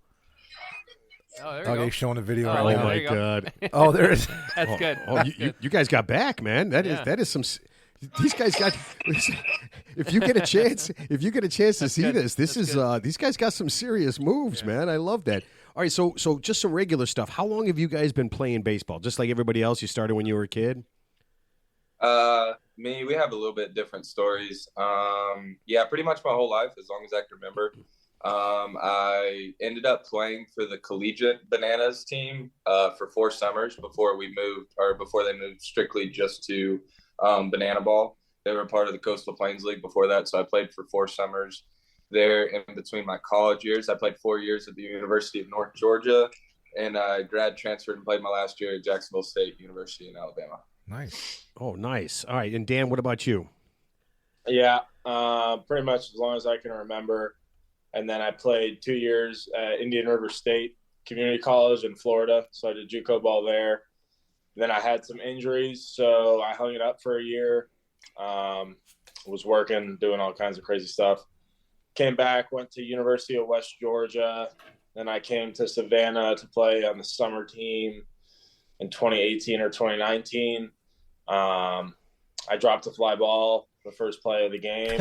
Oh, there you go. You're showing a video Oh right now. my God! Oh, there is. That's good. Oh, you guys got back, man. That is some. These guys got. If you get a chance to see this, these guys got some serious moves, man. I love that. All right, so just some regular stuff. How long have you guys been playing baseball? Just like everybody else, you started when you were a kid. We have a little bit different stories. Pretty much my whole life, as long as I can remember. I ended up playing for the collegiate Bananas team for 4 summers before they moved strictly just to banana ball. They were part of the Coastal Plains League before that, so I played for 4 summers there in between my college years. I played 4 years at the University of North Georgia, and I grad transferred and played my last year at Jacksonville State University in Alabama. Nice. Oh, nice. All right, and Dan, what about you? Yeah, pretty much as long as I can remember. And then I played 2 years at Indian River State Community College in Florida. So I did JUCO ball there. Then I had some injuries, so I hung it up for a year. Was working, doing all kinds of crazy stuff. Came back, went to University of West Georgia. Then I came to Savannah to play on the summer team in 2018 or 2019. I dropped a fly ball the first play of the game.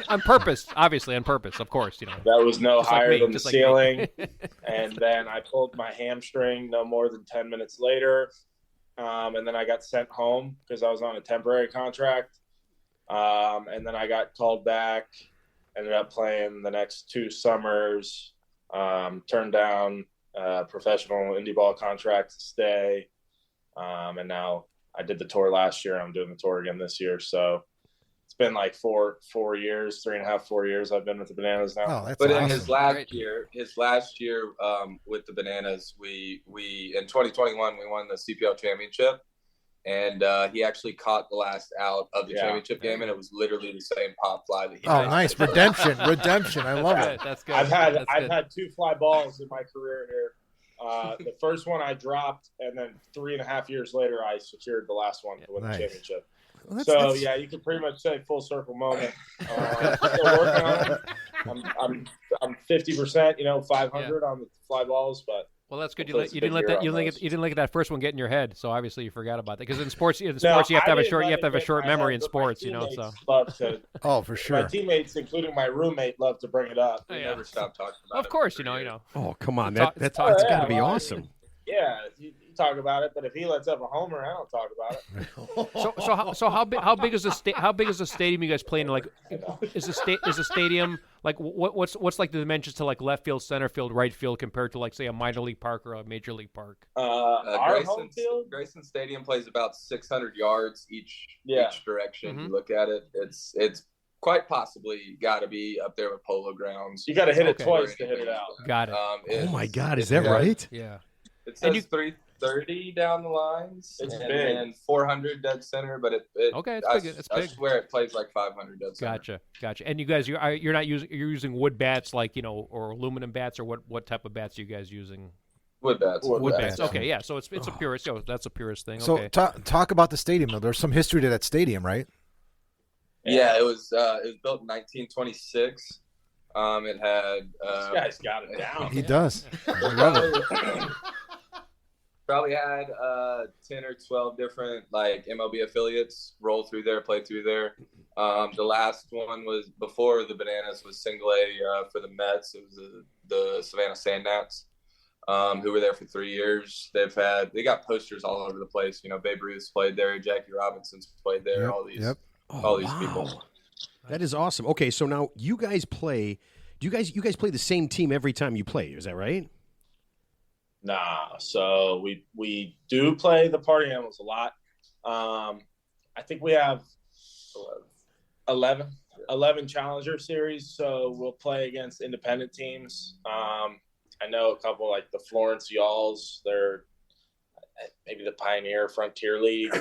on purpose, obviously on purpose, of course. That was no higher than the ceiling. Like And then I pulled my hamstring no more than 10 minutes later. And then I got sent home because I was on a temporary contract. And then I got called back, ended up playing the next 2 summers, turned down a professional indie ball contract to stay. And now I did the tour last year. I'm doing the tour again this year. So it's been like 4 years, 3.5, 4 years I've been with the Bananas now. Oh, that's But awesome. in his last year with the Bananas, we in 2021 we won the CPL championship, and he actually caught the last out of the championship game, and it was literally the same pop fly that he Oh, made. nice. Redemption. I love it. That's good. I've had 2 fly balls in my career here. The first one I dropped, and then 3.5 years later I secured the last one to win the championship. Well, yeah, you could pretty much say full circle moment. Still working on it. I'm 50%, 500 on the fly balls, but well, that's good. You didn't let that first one get in your head. So obviously you forgot about that because in sports you have to have a short memory in sports. So oh, for sure. My teammates, including my roommate, love to bring it up. We never stop talking about it. Of course, Oh, come on, that's got to be awesome. Yeah, you talk about it, but if he lets up a homer, I don't talk about it. So how big is the stadium you guys play in? Like, is the stadium like what's like the dimensions to like left field, center field, right field compared to like say a minor league park or a major league park? Our home field, Grayson Stadium plays about 600 yards each direction. Mm-hmm. You look at it, it's quite possibly got to be up there with Polo Grounds. You got to hit it twice to hit it out. Got it. Oh my God, is that right? Yeah. It says 30 down the lines. It's and big. then 400 dead center, but Okay, it's I, big. It's I big. swear it plays like 500 dead center. Gotcha. And you guys, you're not using, you're using wood bats, like, or aluminum bats, or what type of bats are you guys using? Wood bats. Wood bats. Okay, yeah. So it's a purist. That's a purist thing. So Okay. talk about the stadium though. There's some history to that stadium, right? Yeah, it was built in 1926. It had This guy's got it down. He does. I love it. probably had 10 or 12 different like MLB affiliates roll through there, play through there. The last one was before the Bananas was single A for the Mets. It was the Savannah Sandnats, who were there for 3 years. They got posters all over the place. Babe Ruth's played there, Jackie Robinson's played there. All these people. That is awesome. Okay, so now you guys play. You guys play the same team every time you play? Is that right? Nah, so we do play the Party Animals a lot. I think we have 11 Challenger series, so we'll play against independent teams. I know a couple like the Florence Yalls. They're maybe the Pioneer Frontier League.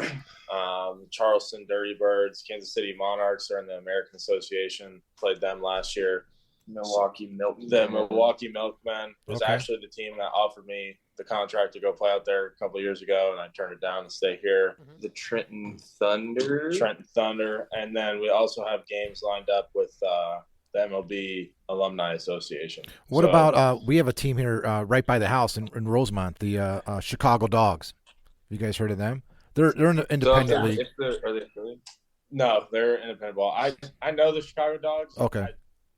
Charleston Dirty Birds, Kansas City Monarchs are in the American Association. Played them last year. Milwaukee Milkmen. The Milwaukee Milkmen was Okay. actually the team that offered me the contract to go play out there a couple of years ago, and I turned it down to stay here. The Trenton Thunder. Trenton Thunder, and then we also have games lined up with the MLB Alumni Association. What about we have a team here right by the house in Rosemont, the Chicago Dogs. You guys heard of them? They're an independent league. Are they affiliated? No, they're independent ball. I know the Chicago Dogs. Okay.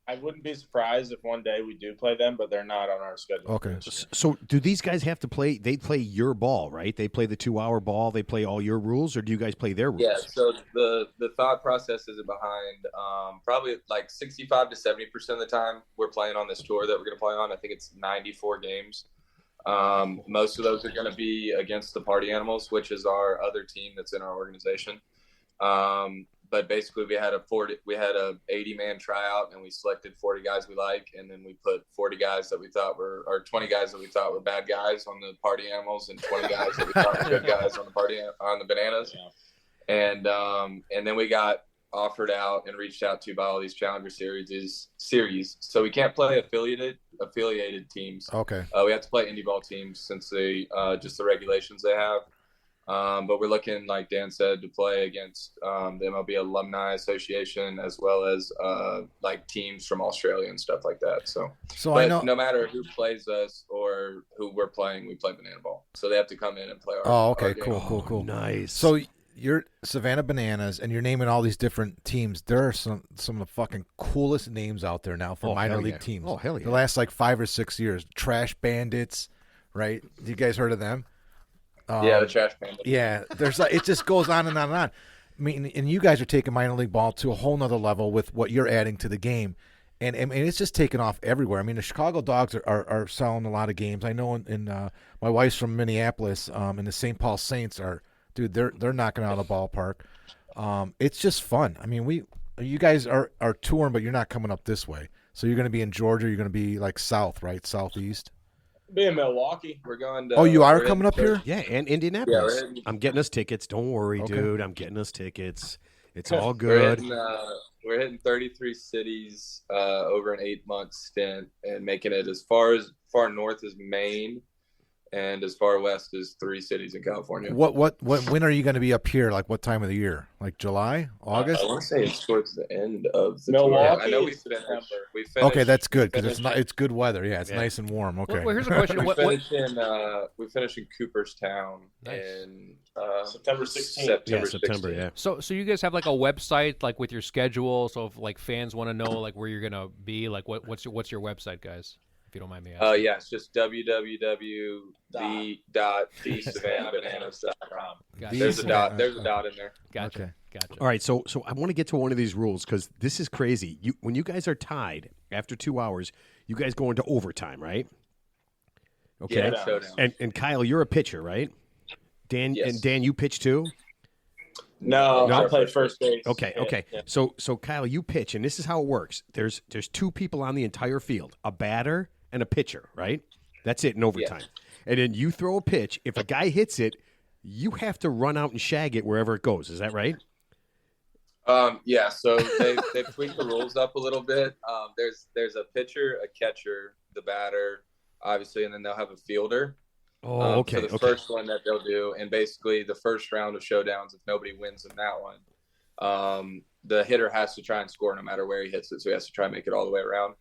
I wouldn't be surprised if one day we do play them, but they're not on our schedule. Okay. So do these guys have to play? They play your ball, right? They play the 2-hour ball. They play all your rules, or do you guys play their rules? Yeah. So the thought process is behind probably like 65 to 70% of the time we're playing on this tour that we're going to play on. I think it's 94 games. Most of those are going to be against the Party Animals, which is our other team that's in our organization. But basically, we had a 80-man tryout, and we selected 40 guys we like, and then we put 40 guys that we thought were, or 20 guys that we thought were bad guys on the Party Animals, and 20 guys that we thought were good guys on the Bananas. Yeah. And then we got offered out and reached out to by all these Challenger series. So we can't play affiliated teams. Okay. We have to play indie ball teams since they just the regulations they have. But we're looking, like Dan said, to play against the MLB Alumni Association as well as like teams from Australia and stuff like that. So I know. no matter who plays us or who we're playing, we play banana ball. So they have to come in and play our. Oh, okay, our game. cool. Nice. So you're Savannah Bananas, and you're naming all these different teams. There are some of the fucking coolest names out there now for minor league teams. Oh, hell yeah. The last like 5 or 6 years. Trash Bandits, right? You guys heard of them? Yeah, the Trash Panda. Yeah, there's like, it just goes on and on and on. I mean, and you guys are taking minor league ball to a whole nother level with what you're adding to the game, and it's just taken off everywhere. I mean, the Chicago Dogs are selling a lot of games. I know in my wife's from Minneapolis, and the St. Paul Saints they're knocking out of the ballpark. It's just fun. I mean, you guys are touring, but you're not coming up this way. So you're going to be in Georgia. You're going to be like south, right? Southeast. Be in Milwaukee. We're going to. Oh, you are coming up here? Yeah, and Indianapolis. Yeah, I'm getting us tickets. Don't worry, dude. I'm getting us tickets. It's all We're good. hitting 33 cities over an 8-month stint and making it as far north as Maine and as far west as 3 cities in California. When are you going to be up here? Like what time of the year? Like July, August? I want to say it's towards the end of the Milwaukee. tour. I know we is finished. September. We finished. Okay, that's good because finished- it's good weather. Yeah, it's nice and warm. Okay. Well, here's a question. We finished in Cooperstown in September 16th. September September. 16th. Yeah. So you guys have like a website like with your schedule. So if like fans want to know like where you're gonna be, like what's your website, guys? If you don't mind me asking. Yeah, it's just www.thesavannahbananas.com. Gotcha. There's a dot in there. Gotcha. Okay. Gotcha. All right, so I want to get to one of these rules because this is crazy. When you guys are tied after 2 hours, you guys go into overtime, right? Okay. Yeah, showdown. And Kyle, you're a pitcher, right? Dan Yes. and Dan, you pitch too. No, No? I play first base. Okay. Yeah. So Kyle, you pitch, and this is how it works. There's 2 people on the entire field, a batter and a pitcher, right? That's it in overtime. and then you throw a pitch. If a guy hits it, you have to run out and shag it wherever it goes. Is that right? Yeah, so they've tweaked the rules up a little bit. There's a pitcher, a catcher, the batter, obviously, and then they'll have a fielder. Oh, okay. So the first one that they'll do, and basically the first round of showdowns, if nobody wins in that one, the hitter has to try and score no matter where he hits it. So he has to try and make it all the way around.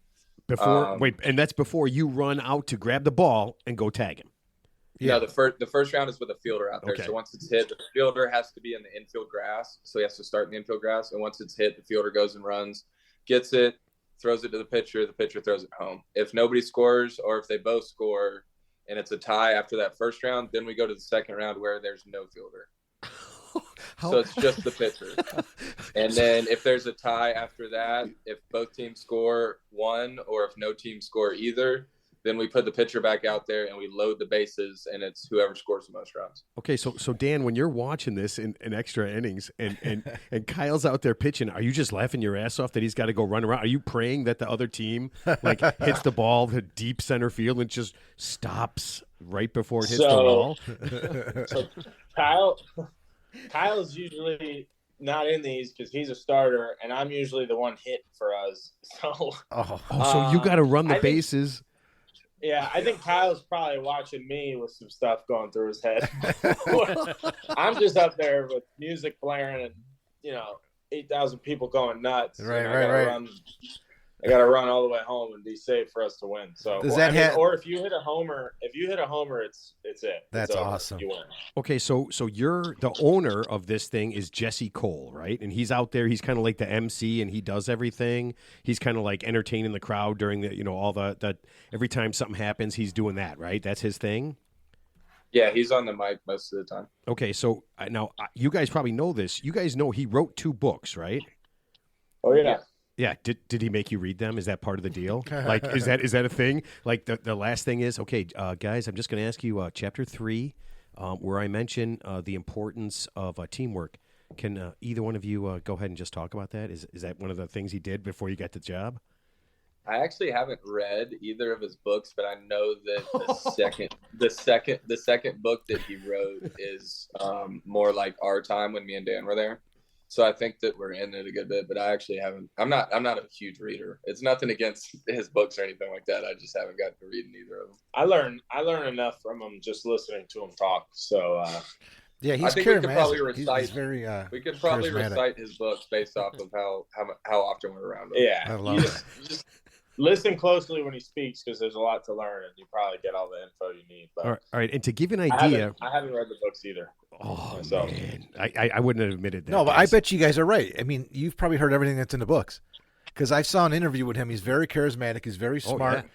And that's before you run out to grab the ball and go tag him. Yeah, no, the first round is with a fielder out there. Okay. So once it's hit, the fielder has to be in the infield grass. So he has to start in the infield grass. And once it's hit, the fielder goes and runs, gets it, throws it to the pitcher throws it home. If nobody scores or if they both score and it's a tie after that first round, then we go to the second round where there's no fielder. So it's just the pitcher. And then if there's a tie after that, if both teams score one or if no team score either, then we put the pitcher back out there and we load the bases, and it's whoever scores the most runs. Okay, so Dan, when you're watching this in extra innings and Kyle's out there pitching, are you just laughing your ass off that he's got to go run around? Are you praying that the other team hits the ball to deep center field and just stops right before it hits the wall? So Kyle's usually not in these because he's a starter, and I'm usually the one hitting for us. So so you got to run the bases. Yeah, I think Kyle's probably watching me with some stuff going through his head. I'm just up there with music blaring and, 8,000 people going nuts. Right. I got to run all the way home and be safe for us to win. So, or if you hit a homer, it's it. That's awesome. You win. Okay, so you're the owner of this thing is Jesse Cole, right? And he's out there. He's kind of like the MC, and he does everything. He's kind of like entertaining the crowd during the, all the every time something happens, he's doing that, right? That's his thing. Yeah, he's on the mic most of the time. Okay, so now you guys probably know this. You guys know he wrote 2 books, right? Oh yeah. Yeah. Did he make you read them? Is that part of the deal? Like, is that a thing? Like the last thing is, okay, guys, I'm just going to ask you chapter 3, where I mention the importance of teamwork. Can either one of you go ahead and just talk about that? Is that one of the things he did before you got the job? I actually haven't read either of his books, but I know that the second book that he wrote is more like our time when me and Dan were there. So I think that we're in it a good bit, but I actually haven't. I'm not a huge reader. It's nothing against his books or anything like that. I just haven't gotten to read either of them. I learn enough from him just listening to him talk. So yeah, he's I think we could probably recite. He's very, we could probably recite his books based off of how often we're around him. Yeah, I love it. Just listen closely when he speaks because there's a lot to learn, and you probably get all the info you need. But all right. And to give you an idea, I haven't read the books either. Oh, man. I wouldn't have admitted that. No, but I bet you guys are right. I mean, you've probably heard everything that's in the books. Because I saw an interview with him. He's very charismatic. He's very smart.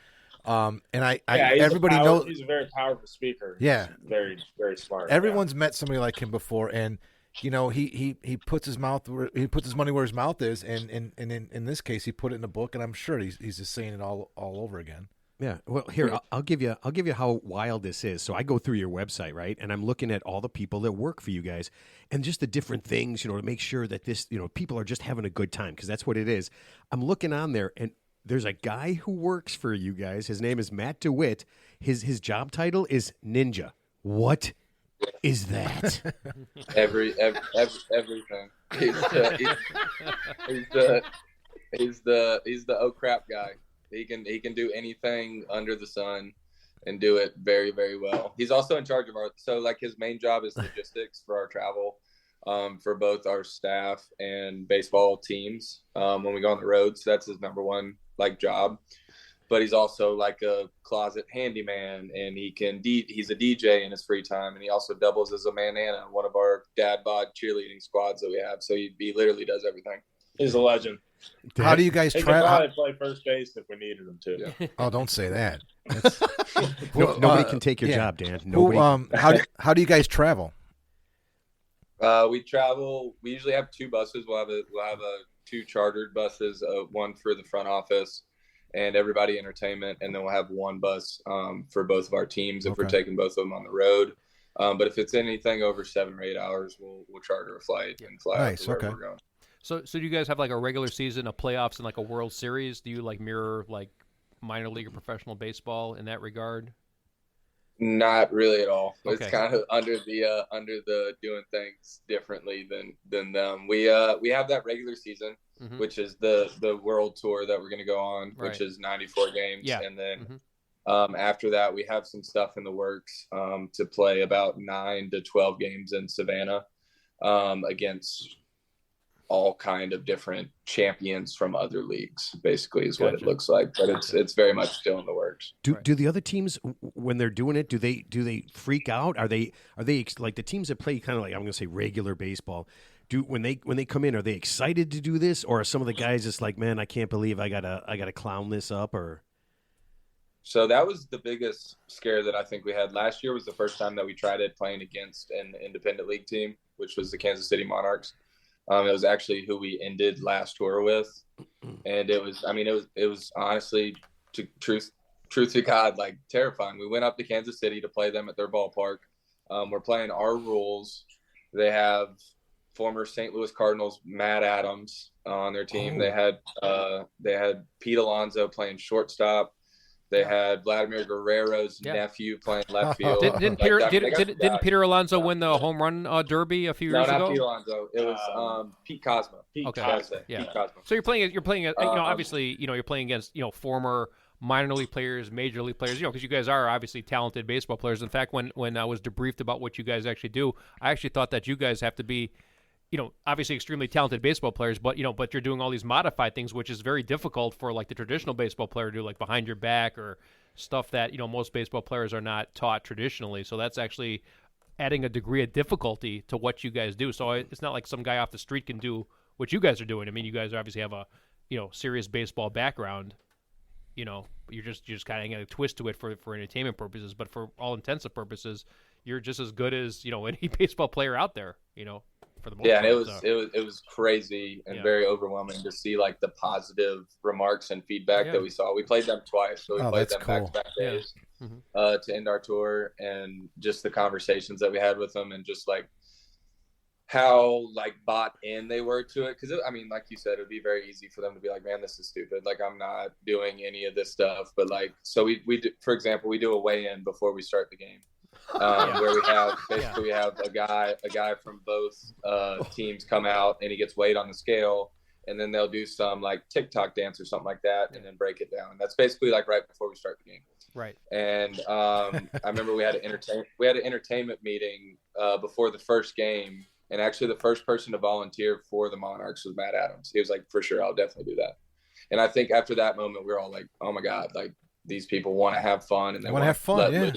Yeah. And everybody knows he's a very powerful speaker. Yeah. He's very, very smart. Everyone's met somebody like him before, and he puts his money where his mouth is, and in this case, he put it in a book, and I'm sure he's just saying it all over again. Yeah. Well, here I'll give you how wild this is. So I go through your website, right, and I'm looking at all the people that work for you guys, and just the different things, to make sure that this, people are just having a good time because that's what it is. I'm looking on there, and there's a guy who works for you guys. His name is Matt DeWitt. His job title is Ninja. What is that? Everything. He's the oh crap guy. He can do anything under the sun and do it very, very well. He's also in charge of his main job is logistics for our travel, for both our staff and baseball teams when we go on the road. So that's his number one job. But he's also like a closet handyman, and he's a DJ in his free time, and he also doubles as a manana on one of our dad bod cheerleading squads that we have. So he literally does everything. He's a legend. How do you guys He could probably play first base if we needed him to. Yeah. Oh, don't say that. Nobody can take your job, Dan. Nobody. How do you guys travel? We travel. We usually have 2 buses. We'll have 2 chartered buses, one for the front office and everybody entertainment, and then we'll have 1 bus for both of our teams if we're taking both of them on the road. But if it's anything over 7 or 8 hours, we'll charter a flight and fly out to wherever we're going. So do you guys have a regular season, a playoffs, and a World Series? Do you mirror minor league or professional baseball in that regard? Not really at all. Okay. It's kind of under the doing things differently than them. We have that regular season, which is the world tour that we're going to go on, which is 94 games, Yeah. and then after that we have some stuff in the works to play about 9 to 12 games in Savannah against all kind of different champions from other leagues, basically is what it looks like. But it's very much still in the works. Do the other teams, when they're doing it, do they freak out? Are they like the teams that play kind of like, I'm going to say regular baseball? When they come in, are they excited to do this, or are some of the guys just like, man, I can't believe I gotta clown this up? Or so that was the biggest scare that I think we had last year. Was the first time that we tried it playing against an independent league team, which was the Kansas City Monarchs. It was actually who we ended last tour with, and it was honestly, truth to God, like terrifying. We went up to Kansas City to play them at their ballpark. We're playing our rules. They have former St. Louis Cardinals Matt Adams on their team. They had Pete Alonso playing shortstop. They had Vladimir Guerrero's nephew playing left field. Didn't Peter Alonso win the home run derby a few years ago? No, not Pete Alonso. It was Pete Cosmo. Pete Cosmo. So you're playing obviously, you're playing against, former minor league players, major league players, because you guys are obviously talented baseball players. In fact, when I was debriefed about what you guys actually do, I actually thought that you guys have to be, obviously extremely talented baseball players, but you're doing all these modified things, which is very difficult for like the traditional baseball player to do, like behind your back or stuff that, most baseball players are not taught traditionally. So that's actually adding a degree of difficulty to what you guys do. So it's not like some guy off the street can do what you guys are doing. I mean, you guys obviously have a, serious baseball background, you're just kind of getting a twist to it for entertainment purposes, but for all intensive purposes, you're just as good as, any baseball player out there, for the most part. And it was crazy and very overwhelming to see like the positive remarks and feedback that we saw. We played them twice, so we played them back-to-back days to end our tour, and just the conversations that we had with them, and just like how like bought in they were to it. Because like you said, it would be very easy for them to be like, man, this is stupid, like I'm not doing any of this stuff. But like, so we do, for example, we do a weigh-in before we start the game. Where we have a guy from both teams come out, and he gets weighed on the scale, and then they'll do some like TikTok dance or something like that, and then break it down. That's basically like right before we start the game. Right. And I remember we had an entertainment meeting before the first game, and actually the first person to volunteer for the Monarchs was Matt Adams. He was like, for sure, I'll definitely do that. And I think after that moment, we were all like, oh my God, like these people want to have fun, and they want to have fun.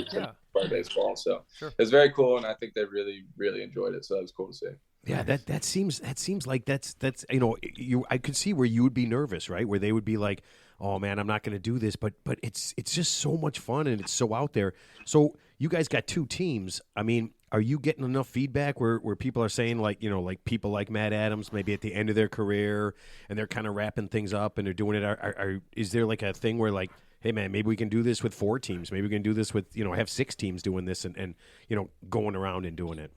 Play baseball. So it's very cool, and I think they really, really enjoyed it. So that was cool to see. Yeah, that seems like that's I could see where you would be nervous, right? Where they would be like, oh man, I'm not going to do this, but it's just so much fun, and it's so out there. So you guys got two teams. I mean, are you getting enough feedback where people are saying like, like people like Matt Adams, maybe at the end of their career, and they're kind of wrapping things up and they're doing it? Is there like a thing where like, hey man, maybe we can do this with 4 teams. Maybe we can do this with, have 6 teams doing this and going around and doing it.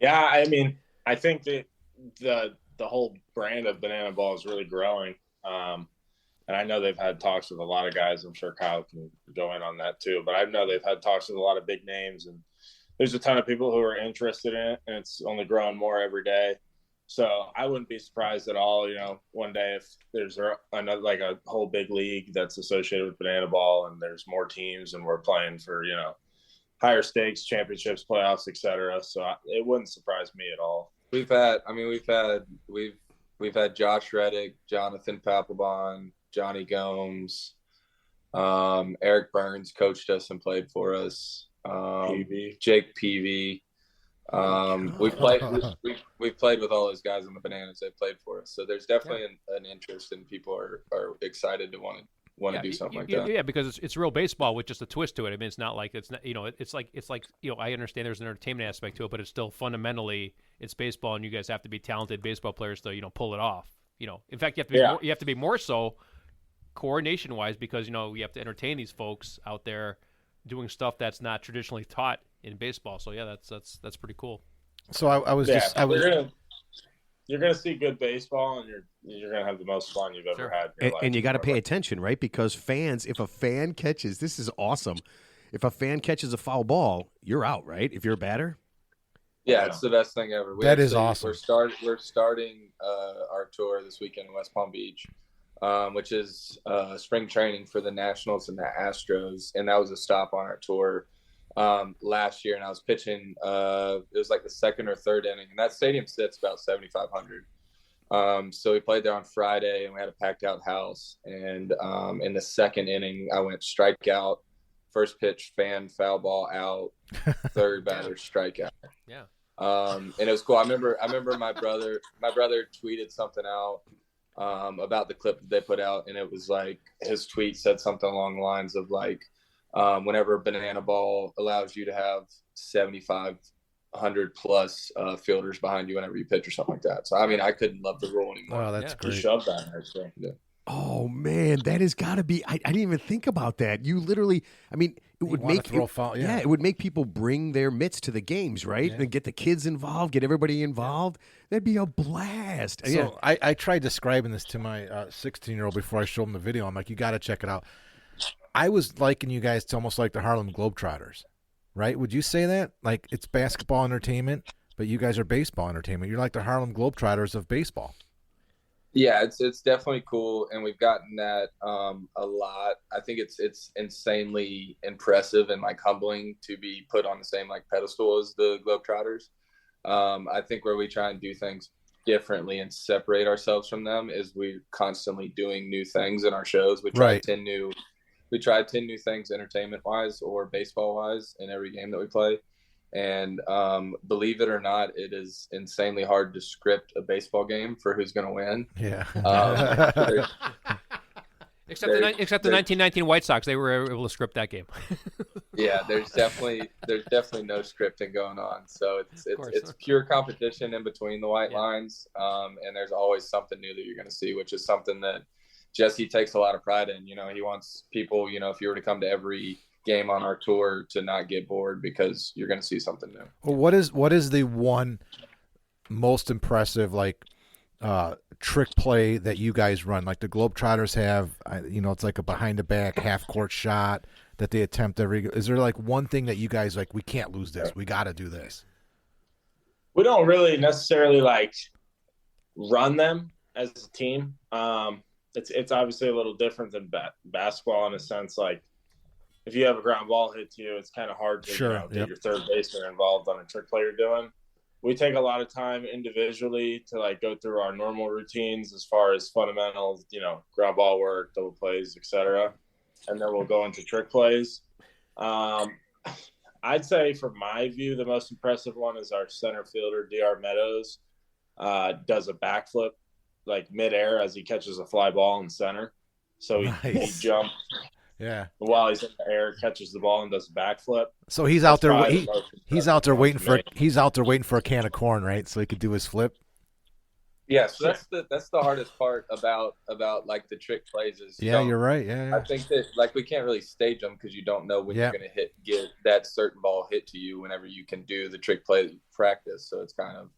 Yeah, I mean, I think that the whole brand of Banana Ball is really growing. And I know they've had talks with a lot of guys. I'm sure Kyle can go in on that too. But I know they've had talks with a lot of big names, and there's a ton of people who are interested in it, and it's only growing more every day. So I wouldn't be surprised at all, one day if there's another, like a whole big league that's associated with Banana Ball, and there's more teams, and we're playing for, higher stakes, championships, playoffs, etc. So it wouldn't surprise me at all. We've had Josh Reddick, Jonathan Papelbon, Johnny Gomes, Eric Burns coached us and played for us. Jake Peavy. We've played with all those guys on the Bananas. They played for us, so there's definitely an interest, and people are excited to want to do something like that. Yeah, because it's real baseball with just a twist to it. I mean, it's not like it's not, it's like I understand there's an entertainment aspect to it, but it's still fundamentally it's baseball, and you guys have to be talented baseball players to pull it off. In fact, you have to be more so coordination wise, because you have to entertain these folks out there doing stuff that's not traditionally taught in baseball. So yeah, that's pretty cool. So I was you're gonna see good baseball, and you're gonna have the most fun you've ever had in your life. And you got to pay attention, right? Because fans, if a fan catches, this is awesome. if a fan catches a foul ball, you're out, right? If you're a batter. Yeah, it's the best thing ever. That is awesome. We're starting our tour this weekend in West Palm Beach, which is spring training for the Nationals and the Astros, and that was a stop on our tour last year. And I was pitching. It was like the second or third inning, and that stadium sits about 7,500. So we played there on Friday, and we had a packed out house. And in the second inning, I went strikeout, first pitch, fan foul ball out, third batter strikeout. Yeah. And it was cool. I remember my brother tweeted something out about the clip that they put out, and it was like his tweet said something along the lines of like, whenever a banana ball allows you to have 7,500 plus fielders behind you whenever you pitch or something like that. So I mean, I couldn't love the rule anymore. Oh, that's great. Just shove that in there. So, yeah. Oh man, that has got to be. I didn't even think about that. You literally, I mean, it would make it would make people bring their mitts to the games, right? And get the kids involved, get everybody involved. That'd be a blast. So I tried describing this to my 16-year-old before I showed him the video. I'm like, you got to check it out. I was liking you guys to almost like the Harlem Globetrotters, right? Would you say that? Like it's basketball entertainment, but you guys are baseball entertainment. You're like the Harlem Globetrotters of baseball. Yeah, it's definitely cool, and we've gotten that a lot. I think it's insanely impressive and like humbling to be put on the same like pedestal as the Globetrotters. I think where we try and do things differently and separate ourselves from them is we're constantly doing new things in our shows. We try 10 new things entertainment wise or baseball wise in every game that we play. And believe it or not, it is insanely hard to script a baseball game for who's going to win. Yeah. Except the 1919 White Sox, they were able to script that game. Yeah, there's definitely no scripting going on. So it's pure competition in between the white lines, and there's always something new that you're going to see, which is something that Jesse takes a lot of pride in. You know, he wants people, you know, if you were to come to every game on our tour, to not get bored because you're going to see something new. Well, what is the one most impressive like trick play that you guys run? Like the Globetrotters have, you know, it's like a behind the back half court shot that they attempt every. Is there like one thing that you guys like? We can't lose this. We got to do this. We don't really necessarily like run them as a team. It's obviously a little different than basketball in a sense. Like if you have a ground ball hit to you, it's kind of hard to get your third baseman involved on a trick play you're doing. We take a lot of time individually to like go through our normal routines as far as fundamentals, you know, ground ball work, double plays, etc. And then we'll go into trick plays. I'd say from my view, the most impressive one is our center fielder, DR Meadows, does a backflip like midair as he catches a fly ball in center. So he jumps. Yeah. While he's in the air, catches the ball and does a backflip. So he's out there. He's out there waiting for a can of corn, right? So he could do his flip. Yeah, so that's the hardest part about like the trick plays is you're right. Yeah. I think that like we can't really stage them because you don't know when you're going to get that certain ball hit to you whenever you can do the trick play that you practice. So it's kind of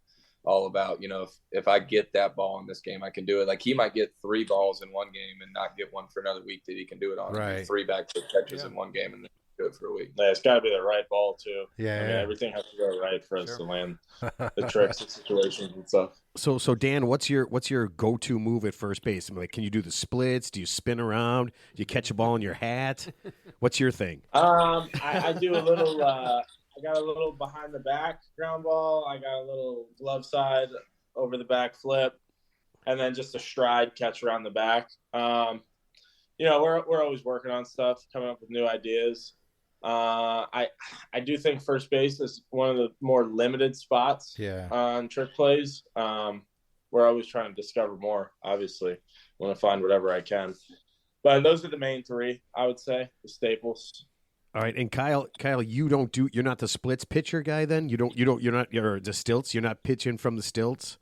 all about, you know, if I get that ball in this game, I can do it. Like he might get 3 balls in one game and not get one for another week that he can do it on. Right. 3 backflip catches in one game and then do it for a week. Yeah, it's got to be the right ball too. Yeah. I mean, everything has to go right for us to land the tricks and situations and stuff. So Dan, what's your go-to move at first base? I mean, like, can you do the splits? Do you spin around? Do you catch a ball in your hat? What's your thing? I do a little. I got a little behind the back ground ball. I got a little glove side over the back flip, and then just a stride catch around the back. You know, we're always working on stuff, coming up with new ideas. I do think first base is one of the more limited spots on trick plays. We're always trying to discover more, obviously. Want to find whatever I can. But those are the main 3, I would say, the staples. All right, and Kyle, you're not the splits pitcher guy then? You're the stilts? You're not pitching from the stilts?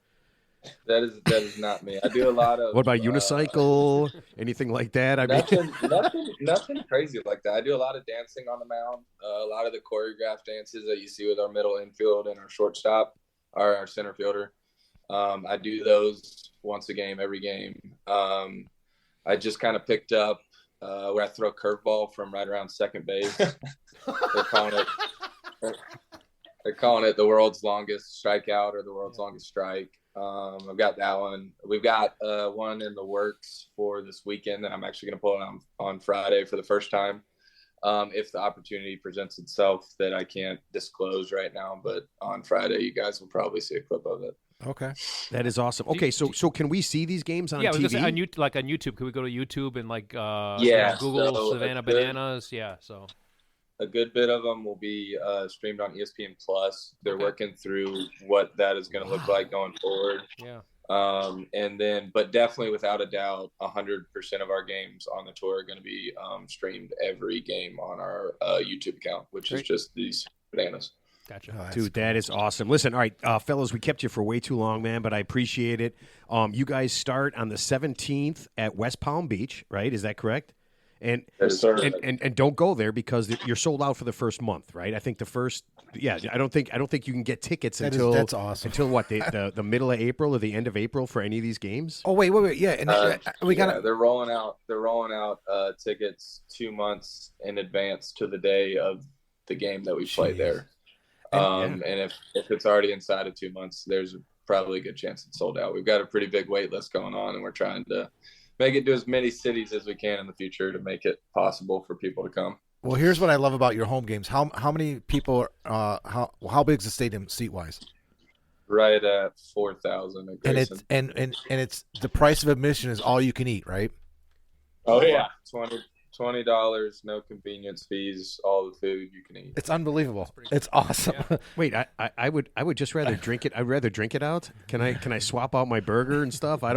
That is not me. I do a lot of. What about unicycle? Anything like that? Nothing crazy like that. I do a lot of dancing on the mound. A lot of the choreographed dances that you see with our middle infield and our shortstop, our center fielder. I do those once a game, every game. I just kind of picked up where I throw a curveball from right around second base. They're calling it the world's longest strikeout or the world's longest strike. I've got that one. We've got one in the works for this weekend that I'm actually going to pull it on Friday for the first time. If the opportunity presents itself that I can't disclose right now, but on Friday, you guys will probably see a clip of it. Okay. That is awesome. Okay, so can we see these games on Yeah, I was TV? gonna say, on YouTube. Can we go to YouTube and Google so Savannah Bananas? Yeah, so a good bit of them will be streamed on ESPN Plus. They're Okay. working through what that is going to look like going forward. yeah. But definitely without a doubt, 100% of our games on the tour are going to be streamed every game on our YouTube account, which is just these bananas. Gotcha. Oh, Dude, that is awesome. Listen, all right, fellas, we kept you for way too long, man, but I appreciate it. You guys start on the 17th at West Palm Beach, right? Is that correct? And Yes, sir. and don't go there because you're sold out for the first month, right? I think the first, I don't think you can get tickets That's awesome. Until what the middle of April or the end of April for any of these games. Oh wait, yeah, and we got They're rolling out tickets 2 months in advance to the day of the game that we play there. And if it's already inside of 2 months, there's probably a good chance it's sold out. We've got a pretty big wait list going on, and we're trying to make it to as many cities as we can in the future to make it possible for people to come. Well, here's what I love about your home games. How many people? How big is the stadium seat wise? Right at 4,000. And it's the price of admission is all you can eat, right? Oh yeah, $20, no convenience fees, all the food you can eat. It's unbelievable. It's awesome. Yeah. Wait, I would just rather drink it. I'd rather drink it out. Can I swap out my burger and stuff? I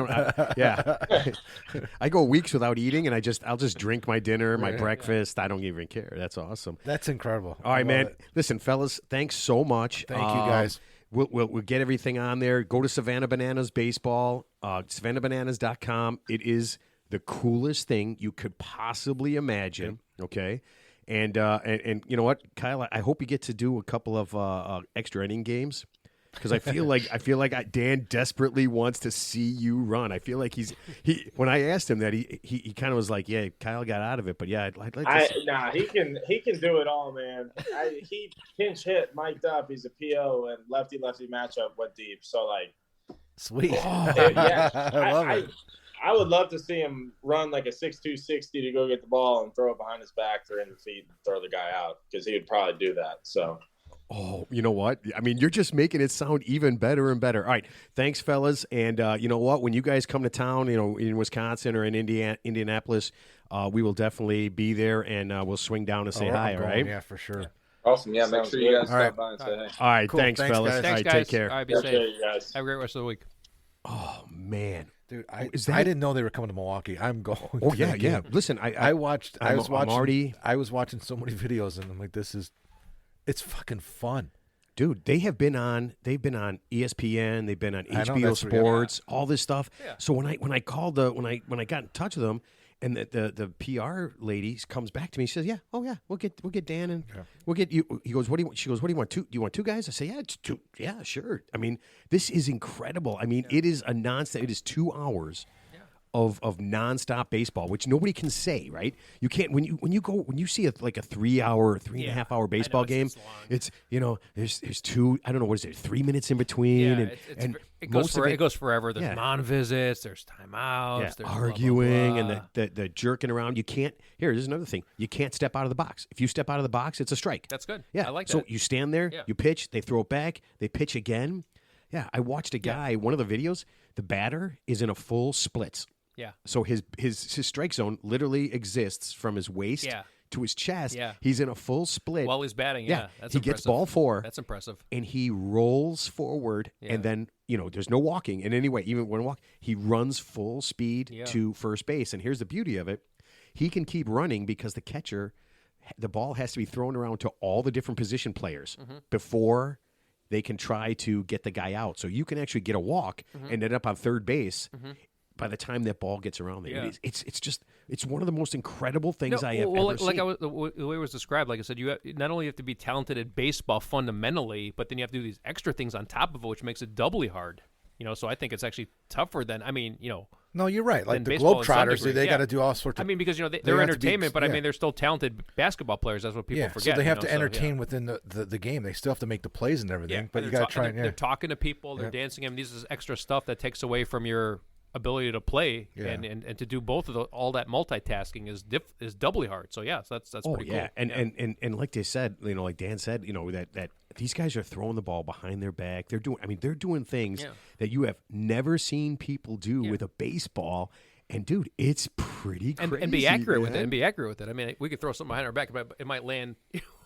go weeks without eating, and I'll just drink my dinner, my breakfast. I don't even care. That's awesome. That's incredible. All right, man. Listen, fellas, thanks so much. Thank you, guys. We'll get everything on there. Go to Savannah Bananas Baseball, SavannahBananas.com. It is the coolest thing you could possibly imagine. Okay, and you know what, Kyle? I hope you get to do a couple of extra inning games because I feel like Dan desperately wants to see you run. I feel like he. When I asked him that, he kind of was like, "Yeah, Kyle got out of it, but yeah, I'd like to." He can do it all, man. He pinch hit, mic'd up. He's a PO, and lefty matchup went deep. So Sweet. yeah, I love it. I would love to see him run like a 6'2", 60 to go get the ball and throw it behind his back, 300 feet, and throw the guy out because he would probably do that. So. Oh, you know what? I mean, you're just making it sound even better and better. All right. Thanks, fellas. And you know what? When you guys come to town, in Wisconsin or in Indianapolis, we will definitely be there, and we'll swing down and say hi, all right? Yeah, for sure. Awesome. Yeah, make sure you guys All right. stop by and say hey. All right. Cool. Thanks, Thanks, fellas. guys. All Thanks, right, guys. take care. All right, be Appreciate safe. you guys. Have a great rest of the week. Oh, man. Dude, I Is that- didn't know they were coming to Milwaukee. I'm going. Oh, to yeah, that yeah. game. Listen, I was watching. I was watching so many videos, and I'm like, it's fucking fun. dude, they've been on ESPN, they've been on I know, HBO that's what- Sports, all this stuff. Yeah. So when I called when I got in touch with them, and the PR lady comes back to me, she says, "Yeah, oh yeah, we'll get Dan and we'll get you." He goes, "What do you?" She goes, "What do you want? Do you want two guys?" I say, "Yeah, it's two. Yeah, sure." I mean, this is incredible. I mean, it is a nonstop. It is 2 hours. Of nonstop baseball, which nobody can say, right? You can't when you see like a 3 hour, 3.5 hour baseball game. It's there's two. I don't know what is it, 3 minutes in between, Yeah, and it most of it goes forever. There's Yeah. non-visits, there's timeouts, there's arguing blah, blah, blah. and the jerking around. You can't. Here's another thing. You can't step out of the box. If you step out of the box, it's a strike. That's good. Yeah, I like so that. you stand there, Yeah. you pitch, they throw it back, they pitch again. Yeah, I watched a guy. One of the videos, the batter is in a full splits. Yeah. So his strike zone literally exists from his waist Yeah. to his chest. Yeah. He's in a full split. While he's batting, Yeah. that's he impressive. gets ball 4. That's impressive. And he rolls forward, Yeah. and then there's no walking in any way. Even when he runs full speed Yeah. to first base. And here's the beauty of it: he can keep running because the catcher, the ball has to be thrown around to all the different position players before they can try to get the guy out. So you can actually get a walk and end up on third base. By the time that ball gets around there, Yeah. it's one of the most incredible things I have ever seen. The way it was described, like I said, you not only have to be talented at baseball fundamentally, but then you have to do these extra things on top of it, which makes it doubly hard. So I think it's actually tougher than No, you're right. Like than the baseball in some Globetrotters, degree. they Yeah. got to do all sorts of. I mean, because they're have to be- entertainment, but I yeah. mean, they're still talented basketball players. That's what people forget. So they have to so, entertain within the game. They still have to make the plays and everything. But you got to try and they're talking to people. They're Yeah. dancing. I mean, this is extra stuff that takes away from your ability to play Yeah. and to do both of all that multitasking is doubly hard. So yeah, so that's pretty cool. And like they said, like Dan said, that these guys are throwing the ball behind their back. They're doing things that you have never seen people do with a baseball. And dude, it's pretty crazy. And be accurate with it. And be accurate with it. I mean, we could throw something behind our back, but it might land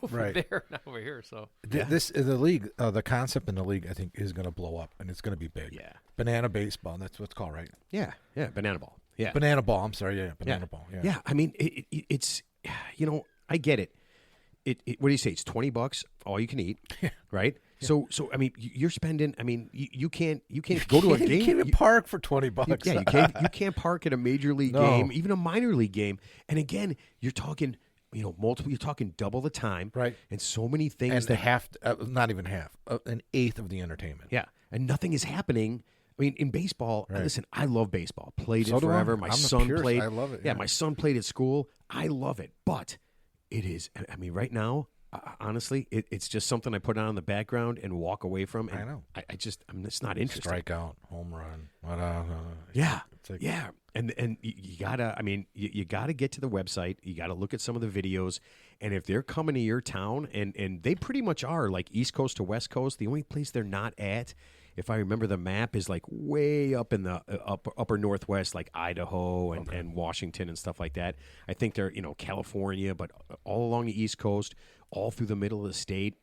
over there, not over here. So the league, the concept in the league, I think, is going to blow up, and it's going to be big. Yeah, banana baseball. That's what it's called, right? Yeah, banana ball. Yeah, banana ball. I'm sorry. Yeah, banana ball. Yeah. Yeah. I mean, it's I get it. What do you say? It's $20, all you can eat, right? Yeah. So I mean, you're spending. I mean, you can't go to a game. You can't even park for $20. You can't park at a major league game, even a minor league game. And again, you're talking, multiple. You're talking double the time, right? And so many things. And not even half, an eighth of the entertainment. Yeah, and nothing is happening. I mean, in baseball, listen, I love baseball. Played it forever. My son played. I love it. Yeah, my son played at school. I love it, but it is. I mean, right now. Honestly, it's just something I put on in the background and walk away from. And I know. I'm just not interested. Strikeout, home run. Yeah. Yeah. And you gotta. I mean, you gotta get to the website. You gotta look at some of the videos. And if they're coming to your town, and they pretty much are like East Coast to West Coast. The only place they're not at, if I remember the map, is like way up in the upper Northwest, like Idaho and Washington and stuff like that. I think they're California, but all along the East Coast, all through the middle of the state.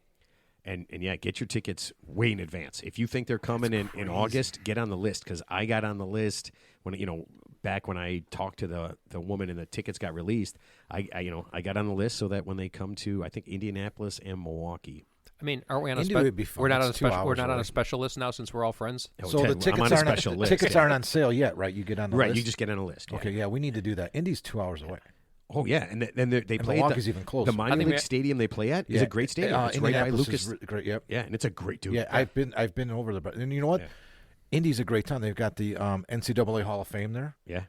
And yeah, get your tickets way in advance. If you think they're coming in August, get on the list, because I got on the list when back when I talked to the woman and the tickets got released. I got on the list so that when they come to, I think, Indianapolis and Milwaukee. I mean, aren't we on we're not on a special list now since we're all friends? So the tickets aren't on sale yet, right? You get on the list. Right, you just get on a list. Okay, yeah, we need to do that. Indy's 2 hours away. Oh yeah, and then they play Milwaukee's even closer. The minor league stadium they play at is a great stadium. It's right by Lucas. Great, yep. Yeah, and it's a great dude. Yeah, I've been over there, and you know what? Yeah. Indy's a great town. They've got the NCAA Hall of Fame there. Yeah.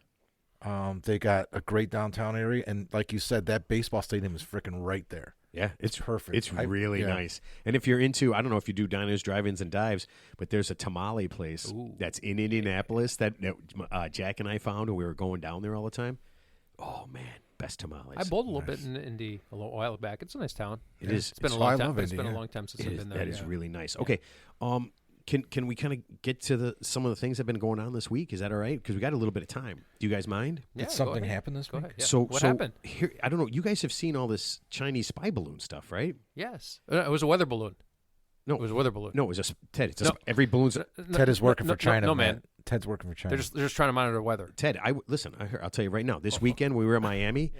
They got a great downtown area, and like you said, that baseball stadium is freaking right there. Yeah, it's perfect. It's really nice. And if you're into, I don't know if you do diners, drive-ins, and dives, but there's a tamale place that's in Indianapolis that Jack and I found when we were going down there all the time. Oh man, best tamales. I bowled a little bit in Indy a while back. It's a nice town. It is. It's been a long time. It's been a long time since I've been there. That is really nice. Okay, can we kind of get to some of the things that have been going on this week? Is that all right? Because we got a little bit of time. Do you guys mind? Did something happen this week? Go ahead. Yeah. So what happened? Here, I don't know. You guys have seen all this Chinese spy balloon stuff, right? Yes. It was a weather balloon. No, it was a weather balloon. No, it was Ted. Every balloon's. Ted is working for China. No, man. Ted's working for China. They're just trying to monitor the weather. Ted, listen. I'll tell you right now. This weekend we were in Miami.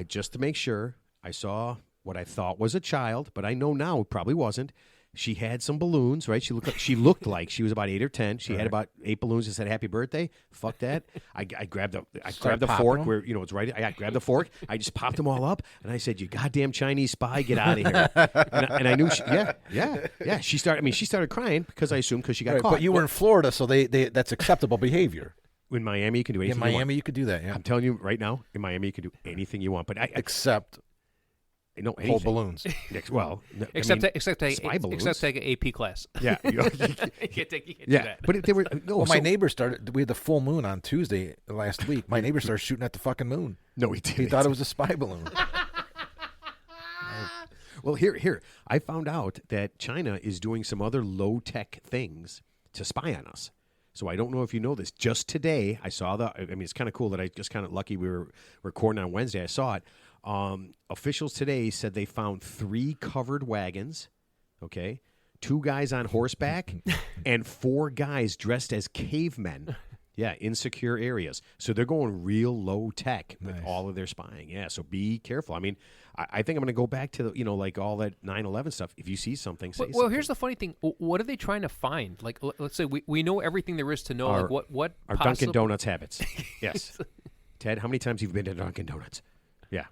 Just to make sure, I saw what I thought was a child, but I know now it probably wasn't. She had some balloons, right? She looked like she was about 8 or 10. She had about 8 balloons that said "Happy Birthday." Fuck that! I grabbed the fork where it's right. I grabbed the fork. I just popped them all up, and I said, "You goddamn Chinese spy, get out of here!" and I knew, She started crying because I assumed because she got caught. But you were in Florida, so that's acceptable behavior. In Miami, you can do anything. In Miami, you could do that. Yeah, I'm telling you right now. In Miami, you can do anything you want, but except. No, whole balloons. Well, except take spy balloons. Except take an AP class. Yeah, you can't do that. But they were no. Well, my neighbor started. We had the full moon on Tuesday last week. My neighbor started shooting at the fucking moon. No, he didn't. He thought it was a spy balloon. Well, here I found out that China is doing some other low-tech things to spy on us. So I don't know if you know this. Just today, I saw it's kind of cool that I just kind of lucky we were recording on Wednesday. I saw it. Officials today said they found 3 covered wagons, 2 guys on horseback, and 4 guys dressed as cavemen. Yeah, in secure areas. So they're going real low tech with all of their spying. Yeah, so be careful. I mean, I think I'm going to go back to like all that 9/11 stuff. If you see something, say something. Well, here's the funny thing. What are they trying to find? Like, let's say we know everything there is to know. What our Dunkin' Donuts habits. Yes, Ted. How many times have you been to Dunkin' Donuts? Yeah.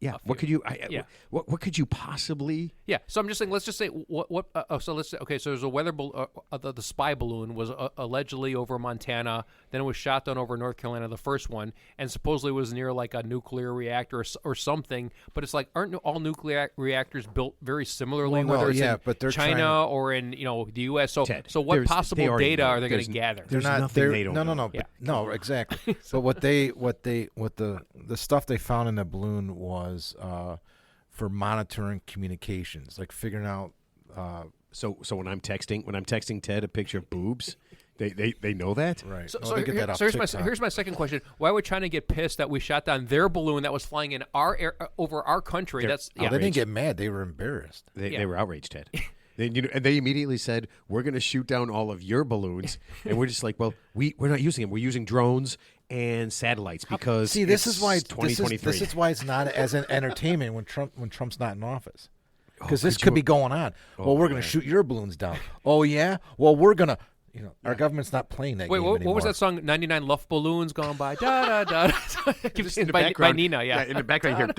Yeah. a What few. could you? Yeah. What could you possibly? Yeah, so I'm just saying. Let's just say what. So let's say okay. So there's a weather the spy balloon was allegedly over Montana. Then it was shot down over North Carolina, the first one, and supposedly was near like a nuclear reactor or something. But it's like, aren't all nuclear reactors built very similarly? Well, no, whether it's yeah, in but they're China trying or in the U.S. So Ted, so what they possible already data know. are they going There's to gather? They're There's not. nothing They're, they don't no, know. no, no, Yeah. but, no, exactly. But what the stuff they found in the balloon was for monitoring communications, like figuring out. So when I'm texting Ted a picture of boobs, they know that. Right. So, Oh, so they get that off here's TikTok. my second question. Why would China get pissed that we shot down their balloon that was flying in our air, over our country? They're That's Oh, yeah. they didn't get mad. They were embarrassed. They were outraged, Ted. And they immediately said, "We're going to shoot down all of your balloons," and we're just like, "Well, we're not using them. We're using drones and satellites because See, this is why 2023. This is why it's not as an entertainment when Trump's not in office. Because this could could you- be going on. Well, we're going to yeah. shoot your balloons down. Oh yeah. Well, we're gonna. Our government's not playing that Wait, game what anymore. was that song? 99 Luft Balloons gone by. Da da da. Just in the by background, Nina. Yeah. in the background here.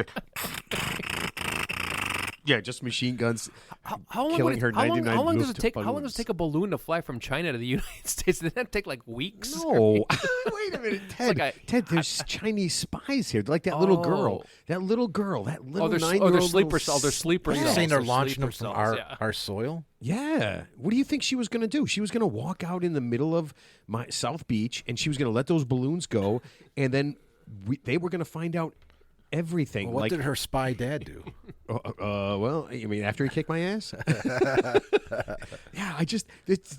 Yeah, just machine guns. How long killing would her it, how long, 99 how long does it Luft take? How long does balloons. it take a balloon to fly from China to the United States? Does that take like weeks? No, wait a minute, Ted. like Ted, there's Chinese spies here, like that little girl. Oh. That little 9-year-old. They're sleeper cells. They're sleeper Are you cells. saying they're They're launching sleeper them from cells, yeah. our soil? Yeah. What do you think she was going to do? She was going to walk out in the middle of my South Beach, and she was going to let those balloons go, and then they were going to find out everything. What did her spy dad do? Well, I mean, after he kicked my ass? Yeah, it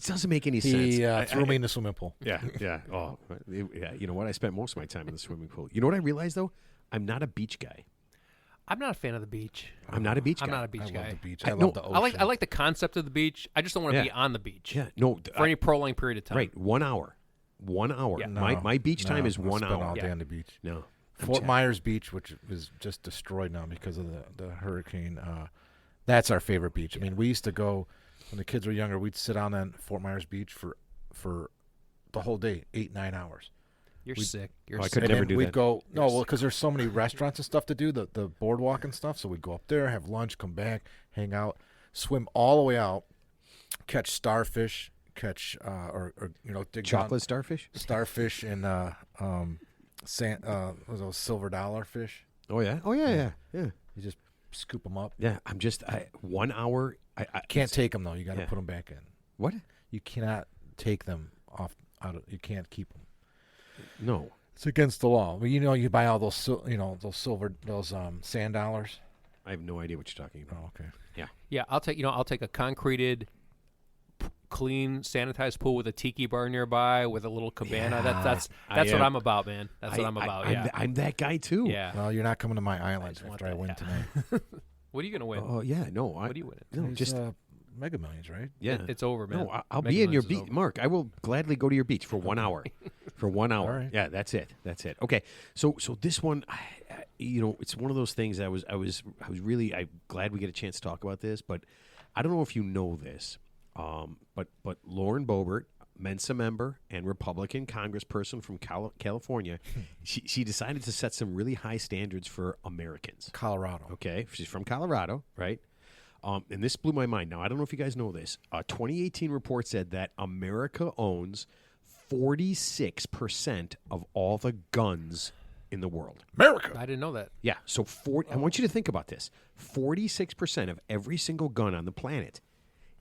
doesn't make any sense. He threw me in the swimming pool. Yeah, yeah. Oh, yeah. You know what? I spent most of my time in the swimming pool. You know what I realized, though? I'm not a beach guy. I'm not a fan of the beach. I'm not a beach guy. I'm not a beach I guy. love the beach. I- I no, love the ocean. I like the concept of the beach. I just don't want to Yeah. be on the beach. Yeah, no. For any prolonged period of time. Right, 1 hour. 1 hour. Yeah. My beach time is 1 spent hour. all day Yeah. on the beach. No. I'm Fort sad. Myers Beach, which is just destroyed now because of the hurricane. That's our favorite beach. I mean, we used to go when the kids were younger. We'd sit down on Fort Myers Beach for the whole day, 8-9 hours. You're sick. You're I sick. could And never then do we'd that. go because there's so many restaurants and stuff to do, the boardwalk and stuff. So we'd go up there, have lunch, come back, hang out, swim all the way out, catch starfish, or dig Chocolate starfish? starfish and was those silver dollar fish. Oh, yeah. Oh, yeah. You just scoop them up. Yeah, 1 hour. I Can't take them though. You got to Yeah. put them back in. What? You cannot take them you can't keep them. No. It's against the law. Well, you buy all those sand dollars. I have no idea what you're talking about. Oh, okay. Yeah, I'll take a concreted, clean, sanitized pool with a tiki bar nearby with a little cabana. Yeah, That's I what am. I'm about, man. That's what I'm about. Yeah. I'm that guy, too. Yeah. Well, you're not coming to my island just want after I that, win yeah. tonight. What are you gonna win? Oh, yeah. No. What are you winning? No, It's, just... Mega Millions, right? yeah. It's over, man. No, I'll Mega be in your Millions is beach. over. Mark, I will gladly go to your beach for 1 hour. For 1 hour. All right. Yeah, that's it. Okay. So this one, it's one of those things I was really glad we get a chance to talk about this, but I don't know if you know this, but Lauren Boebert, Mensa member and Republican congressperson from California, she decided to set some really high standards for Americans. Colorado. Okay, she's from Colorado, right? And this blew my mind. Now, I don't know if you guys know this. A 2018 report said that America owns 46% of all the guns in the world. America. I didn't know that. Yeah, so I want you to think about this. 46% of every single gun on the planet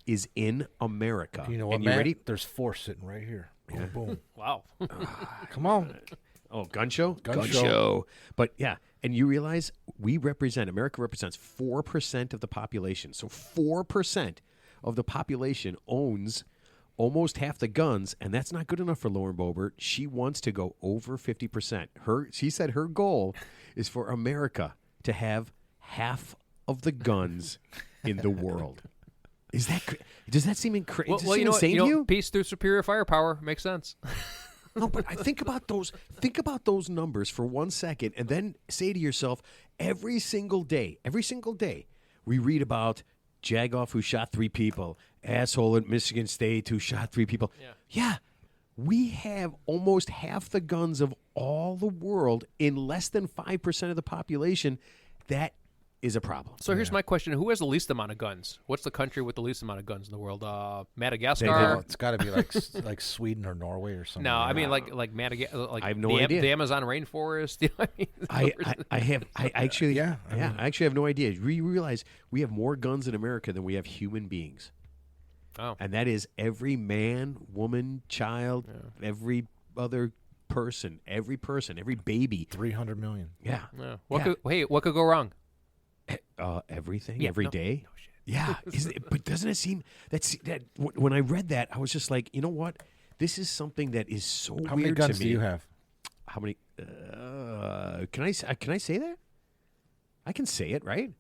is in America. You know what, and you Matt? ready? There's 4 sitting right here. Boom, boom. Wow. Come on. Oh, gun show? Gun show. But yeah, and you realize America represents 4% of the population. So 4% of the population owns almost half the guns, and that's not good enough for Lauren Boebert. She wants to go over 50%. She said her goal is for America to have half of the guns in the world. Does that seem insane to you? Peace through superior firepower makes sense. No, but I think about those numbers for 1 second, and then say to yourself, every single day, we read about Jagoff who shot 3 people, asshole at Michigan State who shot 3 people. Yeah, we have almost half the guns of all the world in less than 5% of the population, that is a problem. So here's my question: who has the least amount of guns? What's the country with the least amount of guns in the world? Madagascar. Oh, it's got to be like Sweden or Norway or something. No, I mean like Madagascar. Like I have no idea. The Amazon rainforest. You know what I mean? I actually Yeah, I actually have no idea. We realize we have more guns in America than we have human beings. Oh. And that is every man, woman, child, every other person, every baby. 300 million. Yeah. Yeah. What could go wrong? Everything, Yeah, every no- day. no shit. Yeah. But doesn't it seem that when I read that, I was just like, you know what? This is something that is so How weird many guns to me. do you have? How many? Can I say that? I can say it, right?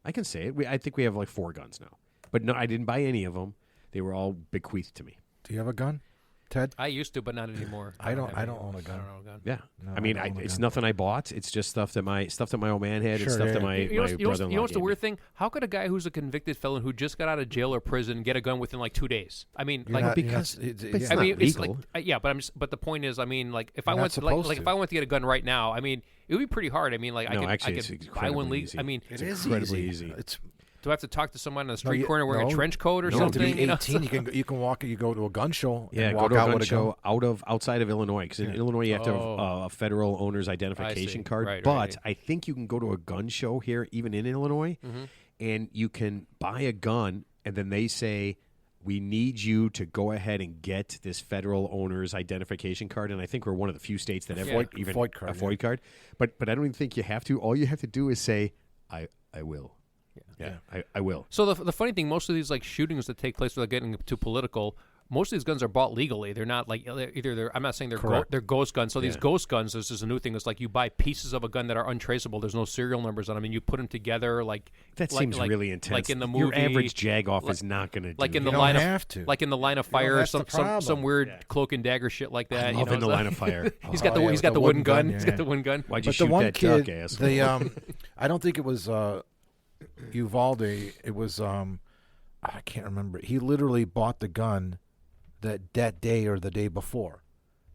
I can say it. I think we have like 4 guns now. But no, I didn't buy any of them. They were all bequeathed to me. Do you have a gun, Ted? I used to, but not anymore. I don't have own a any- gun. I don't own a gun. Yeah. No, I mean, I don't own a it's gun. nothing I bought. It's just stuff that my old man had and Sure, stuff yeah. that my brother-in-law You know what's the gave weird me. thing? How could a guy who's a convicted felon who just got out of jail or prison get a gun within like 2 days? I mean, You're like not- because it's it's I not mean, it's legal. like yeah, but the point is, I mean, like if I You're went not like, supposed like to. if I went to get a gun right now, I mean, it would be pretty hard. I mean, like No, I actually, it's could buy one incredibly legal. easy. I mean, It is incredibly easy. It's do I have to talk to someone on the street you- corner wearing no. a trench coat or you have to something? be 18. You can walk. You go to a gun show. Yeah, and go walk to a out gun with a show gun. outside of Illinois, because in Illinois you have to have a federal owner's identification card. Right, but right. I think you can go to a gun show here, even in Illinois, and you can buy a gun, and then they say, we need you to go ahead and get this federal owner's identification card. And I think we're one of the few states that have even FOID card, a FOID card. But I don't even think you have to. All you have to do is say, I will. Yeah, I will. So the funny thing, most of these like shootings that take place without getting too political, most of these guns are bought legally. They're not like they're. I'm not saying they're ghost guns. So these ghost guns, this is a new thing. It's like you buy pieces of a gun that are untraceable. There's no serial numbers on them, and you put them together. Like That seems really intense. Like in the movie, your average jagoff is not going to do like in that. the You line don't of have to. like in the line of fire, or that's the some problem. weird cloak and dagger shit like that. I love in the line of fire. He's got Oh, yeah, he's got with the the wooden wooden gun. gun, He's yeah. got the wooden gun. Why'd you But shoot the one that kid, duck ass? I don't think it was Uvalde. It was I can't remember. He literally bought the gun that day or the day before.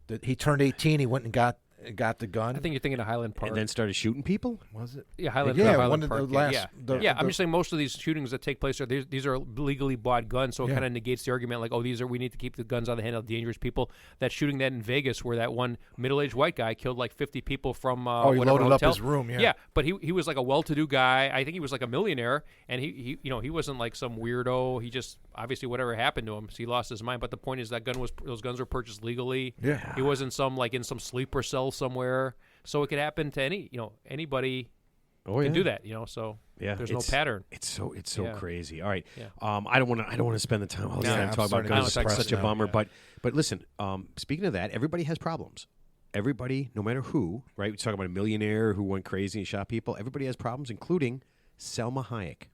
That he turned 18. He went and got the gun. I think you're thinking of Highland Park. And then started shooting people? Was it? Yeah, Highland, Yeah, Highland one of the Park. last- yeah, the- I'm just saying most of these shootings that take place are these are legally bought guns, so it Yeah. kind of negates the argument like, oh, we need to keep the guns on the hand of dangerous people. That shooting that in Vegas, where that one middle-aged white guy killed like 50 people from He whatever loaded up hotel. his room. Yeah. Yeah, but he was like a well-to-do guy. I think he was like a millionaire, and he he wasn't like some weirdo. He just obviously whatever happened to him, so he lost his mind. But the point is those guns were purchased legally. Yeah. He wasn't in some sleeper cell somewhere. So it could happen to anybody can do that. So there's no pattern. It's so Yeah. crazy. All right, Yeah. I don't want to spend the time all the Yeah, time I'm talking about starting to guns. get It's depressed such a now. bummer. Yeah. But listen, speaking of that, everybody has problems. Everybody, no matter who, right? We talk about a millionaire who went crazy and shot people. Everybody has problems, including Selma Hayek.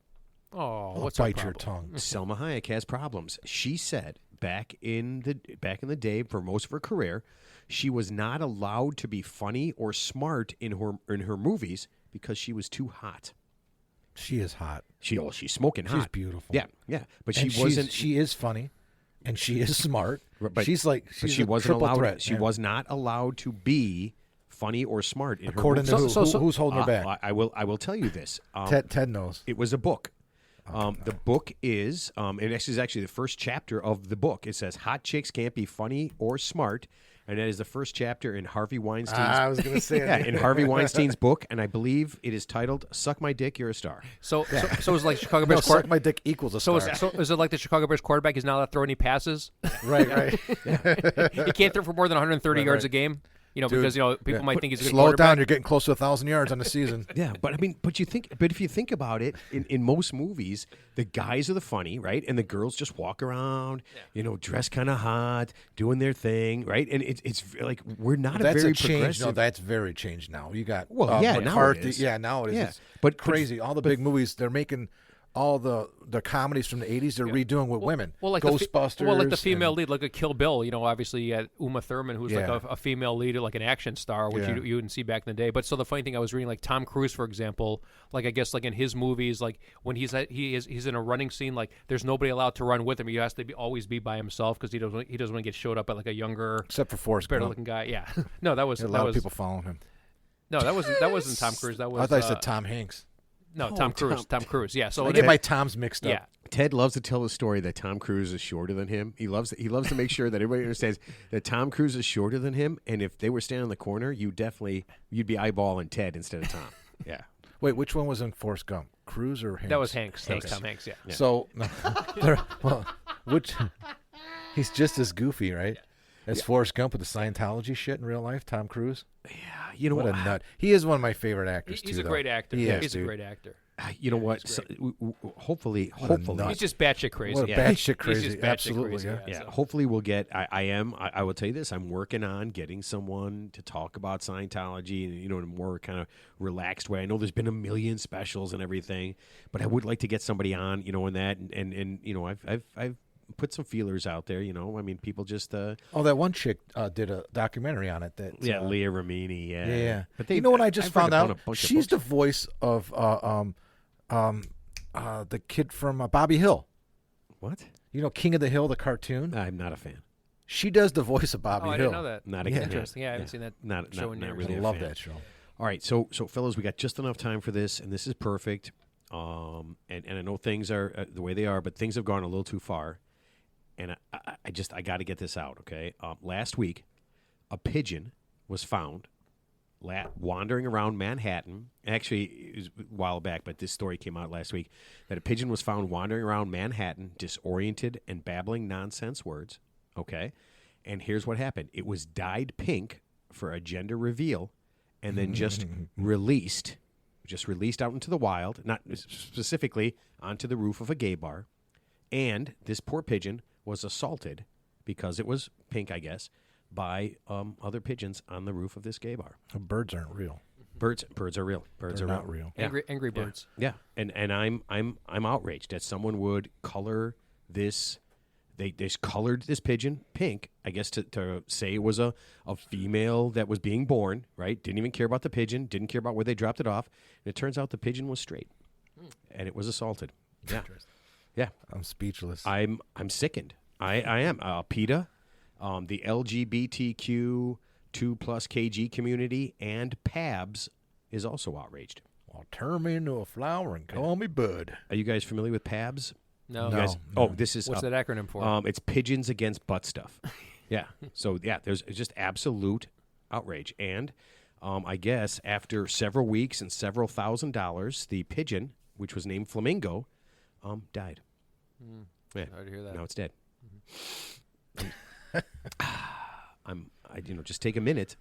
Oh, I'll what's her bite your problem? tongue. Selma Hayek has problems. She said back in the day, for most of her career, she was not allowed to be funny or smart in her movies because she was too hot. She is hot. She's smoking hot. She's beautiful. Yeah, but And she wasn't. She is funny, and she is smart. But she's like but she's she a wasn't triple allowed. threat. She was not allowed to be funny or smart in According her to movies. who? Who's holding her back? I will tell you this. Ted knows. It was a book. The book is, and this is actually the first chapter of the book. It says, "Hot chicks can't be funny or smart," and that is the first chapter in Harvey Weinstein's. I was going to say yeah, it. in Harvey Weinstein's book, and I believe it is titled "Suck My Dick, You're a Star." So it's like Chicago No, Bears suck quarterback. my dick equals a So star. is it like the Chicago Bears quarterback? He's not allowed to throw any passes. right. He can't throw for more than 130 Right, yards right. a game. Dude, Because people yeah. might think he's a good Slow it down. quarterback. You're getting close to 1,000 yards on the season. Yeah, but I mean, but if you think about it, in most movies, the guys are the funny, right, and the girls just walk around, dress kind of hot, doing their thing, right, and it's like we're not a That's very a change. progressive. No, that's very changed now. You got Well, yeah, now it McCarthy. is. Yeah, now it is. Yeah. It's But- crazy. All the big movies they're making. All the comedies from the 80s they're redoing with women. Well, like Ghostbusters. like the female and- lead, like a Kill Bill. Obviously you had Uma Thurman, who's like Yeah. a female lead, like an action star, which Yeah. you didn't see back in the day. But so the funny thing, I was reading like Tom Cruise, for example, like I guess like in his movies, like when he's in a running scene, like there's nobody allowed to run with him. He has to always be by himself because he doesn't want to get showed up by like a younger, Except for Forrest better Gump. looking guy. Yeah, no, that was There are a that lot was of people following him. no, that wasn't Tom Cruise. That was I thought you said Tom Hanks. No, Oh, Tom Cruise. Tom Cruise. Yeah. So I get my Toms mixed up. yeah. Ted loves to tell the story that Tom Cruise is shorter than him. He loves to make sure that everybody understands that Tom Cruise is shorter than him. And if they were standing in the corner, you'd be eyeballing Ted instead of Tom. Yeah. Wait, which one was in Forrest Gump? Cruise or Hanks? That was Hanks. That was Tom Hanks. Yeah. So, which he's just as goofy, right? As Forrest Gump with the Scientology shit in real life. Tom Cruise. Yeah. You know What a nut. He is one of my favorite actors He's too. a great actor. He is, He's a dude. great actor. You know what? So, hopefully, nut. He's just batshit crazy. What a yeah. batshit crazy. He's just batshit Absolutely, crazy. yeah. So. Hopefully we'll get. I will tell you this. I'm working on getting someone to talk about Scientology, in a more kind of relaxed way. I know there's been a million specials and everything, but I would like to get somebody on, in that, and I've put some feelers out there. I mean, people just. Oh, that one chick did a documentary on it. That Leah Remini. Yeah. Yeah. But you know what I just I've read found a out? bunch of She's the books. voice of the kid from Bobby Hill. What? King of the Hill, the cartoon. I'm not a fan. She does the voice of Bobby Oh, I Hill. didn't know that. Not a Yeah. fan. Interesting. Yeah, I haven't seen that Not show in not years. really. I a love fan. that show. All right, so fellas, we got just enough time for this, and this is perfect. And I know things are the way they are, but things have gone a little too far, and I got to get this out. Okay, last week, a pigeon was found wandering around Manhattan. Actually, it was a while back, but this story came out last week that a pigeon was found wandering around Manhattan, disoriented and babbling nonsense words. Okay, and here's what happened: it was dyed pink for a gender reveal, and then just released out into the wild, not specifically onto the roof of a gay bar. And this poor pigeon was assaulted because it was pink, I guess, by other pigeons on the roof of this gay bar. Birds aren't real. Birds are real. Birds They're are not real. Yeah. Angry birds. Yeah, and I'm outraged that someone would color this. They just colored this pigeon pink, I guess, to say it was a female that was being born, right? Didn't even care about the pigeon, didn't care about where they dropped it off. And it turns out the pigeon was straight, and it was assaulted. Yeah, yeah. I'm speechless. I'm sickened. I am. PETA, the LGBTQ 2+ kg community, and PABS is also outraged. Well, turn me into a flower and call me Bud. Are you guys familiar with PABS? No. You guys, No. Oh, this is What's that acronym for? It's Pigeons Against Butt Stuff. Yeah. So yeah, there's just absolute outrage, and I guess after several weeks and several $1,000s, the pigeon, which was named Flamingo, died. Yeah. Sorry to hear that. Now it's dead. Just take a minute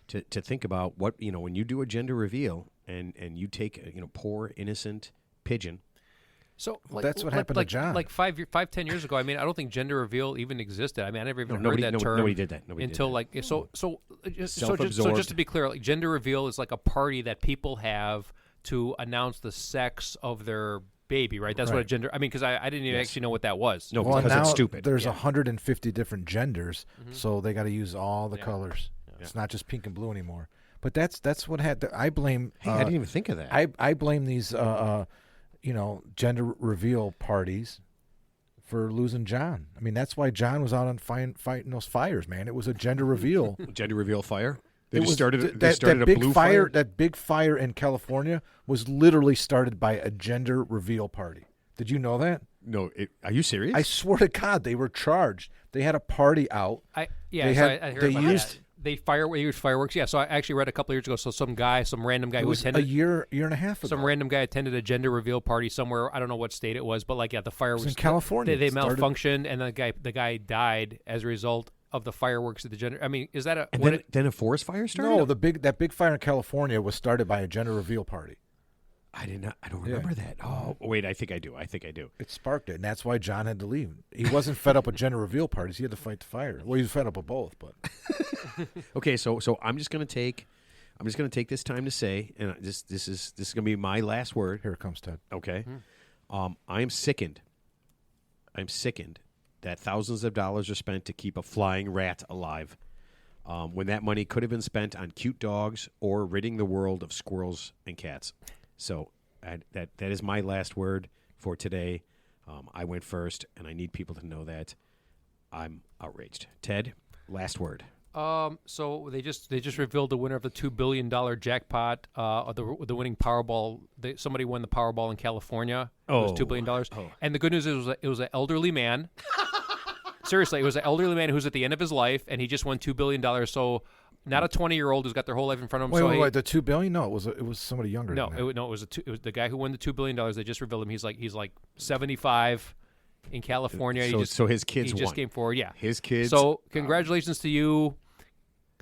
to think about what when you do a gender reveal and you take a poor innocent pigeon. So that's what happened to John. Like 10 years ago. I mean, I don't think gender reveal even existed. I mean, I never even heard that term. Nobody did that. Nobody until did that. so just to be clear, like gender reveal is like a party that people have to announce the sex of their baby, right? That's what a gender. I mean, because I didn't even actually know what that was. No, Well, because now it's stupid. there's Yeah. 150 different genders, so they got to use all the colors. It's not just pink and blue anymore. But that's what had. I blame. Hey, I didn't even think of that. I blame these, gender reveal parties for losing John. I mean, that's why John was out on fighting those fires, man. It was a gender reveal. Gender reveal fire. They It just was started. th- They that, started that a big blue fire. fire. That big fire in California was literally started by a gender reveal party. Did you know that? No, are you serious? I swear to God, they were charged. They had a party out. I They heard had- about they that. used- They used fireworks. Yeah, so I actually read a couple of years ago. So some random guy It who was attended a year and a half ago. some random guy attended a gender reveal party somewhere. I don't know what state it was, but the fireworks in California. They It started- malfunctioned, and the guy died as a result of the fireworks at the gender. I mean, is that a and what then a forest fire started. No, that big fire in California was started by a gender reveal party. I did not. I don't remember that. Oh, wait. I think I do. It sparked it, and that's why John had to leave. He wasn't fed up with gender reveal parties. He had to fight the fire. Well, he was fed up with both, but Okay, so I'm just gonna take this time to say, and this is gonna be my last word. here it comes, Ted. Okay, I am sickened. I'm sickened that thousands of dollars are spent to keep a flying rat alive, when that money could have been spent on cute dogs or ridding the world of squirrels and cats. So that is my last word for today. I went first, and I need people to know that I'm outraged. Ted, last word. So they just revealed the winner of the $2 billion jackpot. The winning Powerball. Somebody won the Powerball in California. It was $2 billion. And the good news is it was an elderly man. Seriously, it was an elderly man who's at the end of his life, and he just won $2 billion. So not a 20-year-old who's got their whole life in front of him. Wait, the $2 billion? No, it was somebody younger. No, than that. it was the guy who won the $2 billion. They just revealed him. He's like 75 in California. So his kids he just won. came forward. Yeah, his kids. So congratulations to you.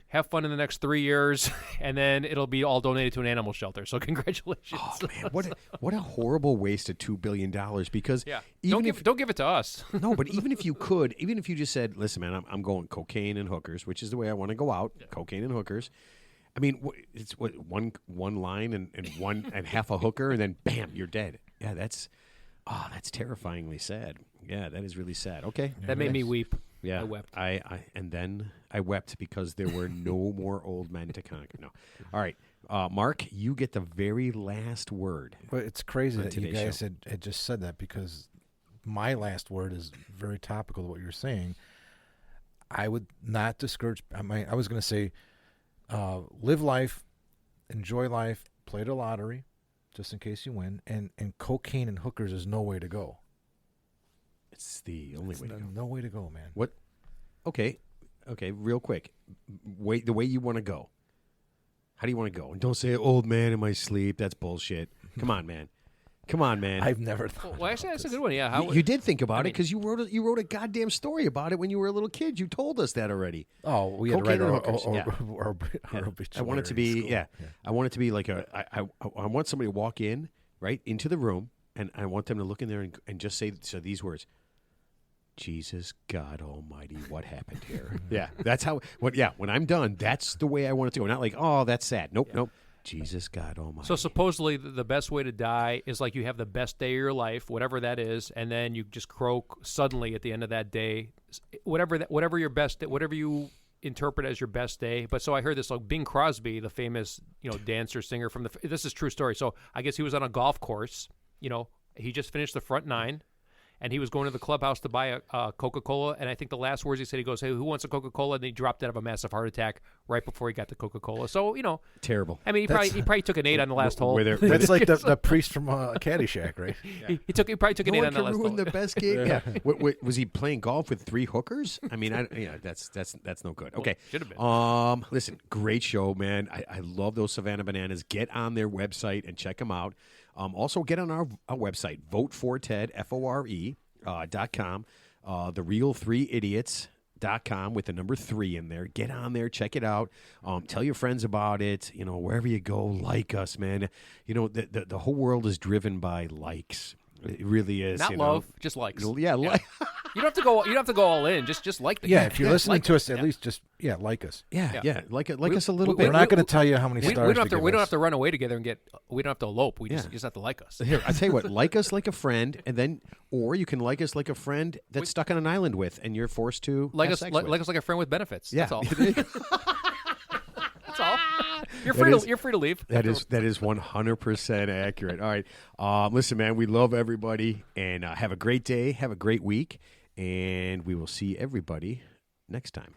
Have fun in the next 3 years, and then it'll be all donated to an animal shelter. So congratulations. Oh man, what a horrible waste of $2 billion. Because don't give it to us. No, but even if you just said, listen, man, I'm going cocaine and hookers, which is the way I want to go out. Yeah. Cocaine and hookers. I mean, it's one line and half a hooker, and then bam, you're dead. Yeah, that's terrifyingly sad. Yeah, that is really sad. Okay, that made me weep. Yeah, I wept. And then I wept because there were no more old men to conquer. No. All right, Mark, you get the very last word. But it's crazy that you guys had just said that, because my last word is very topical to what you're saying. I would not discourage. I was going to say, live life, enjoy life, play the lottery, just in case you win. And cocaine and hookers is no way to go. It's the only way to go. No way to go, man. What? Okay, real quick. The way you want to go. How do you want to go? And don't say, old man in my sleep. That's bullshit. Come on, man. I've never thought. Well, actually, that's a good one. Yeah, you did think about it because you wrote a goddamn story about it when you were a little kid. You told us that already. Oh, we had to write our I want it to be I want it to be like I want somebody to walk in right into the room, and I want them to look in there and just say these words. Jesus God Almighty, what happened here? Yeah, that's how. When I'm done, that's the way I want it to go. Not like, oh, that's sad. Nope. Jesus God Almighty. So supposedly the best way to die is like you have the best day of your life, whatever that is, and then you just croak suddenly at the end of that day, whatever you interpret as your best day. But so I heard this, like Bing Crosby, the famous dancer singer from this is true story. So I guess he was on a golf course. He just finished the front nine. And he was going to the clubhouse to buy a Coca-Cola. And I think the last words he said, he goes, hey, who wants a Coca-Cola? And he dropped out of a massive heart attack right before he got the Coca-Cola. So, terrible. I mean, he probably took an 8 on the last hole. That's like the priest from Caddyshack, right? Yeah. He probably took an 8 on the last hole. Ruin the best game. Yeah. Was he playing golf with 3 hookers? I mean, that's no good. Okay. Should have been. Listen, great show, man. I love those Savannah Bananas. Get on their website and check them out. Also, get on our website, voteforted, FORE.com, thereal3idiots.com with the number 3 in there. Get on there, check it out. Tell your friends about it. Wherever you go, like us, man. The whole world is driven by likes. It really is. Not love, just likes. Yeah, like. You don't have to go all in. Just like the if you're listening to us, at least just like us. Yeah. Like us a little bit. We're not going to tell you how many stars. We don't have to run away together and get. We don't have to elope. We just have to like us. Here, I tell you what. Like us like a friend, and then, or you can like us like a friend that's stuck on an island with, and you're forced to like have us sex like with. us like a friend with benefits. Yeah. That's all. That's all. You're free to leave. That is 100% accurate. All right. Listen, man, we love everybody, and have a great day. Have a great week, and we will see everybody next time.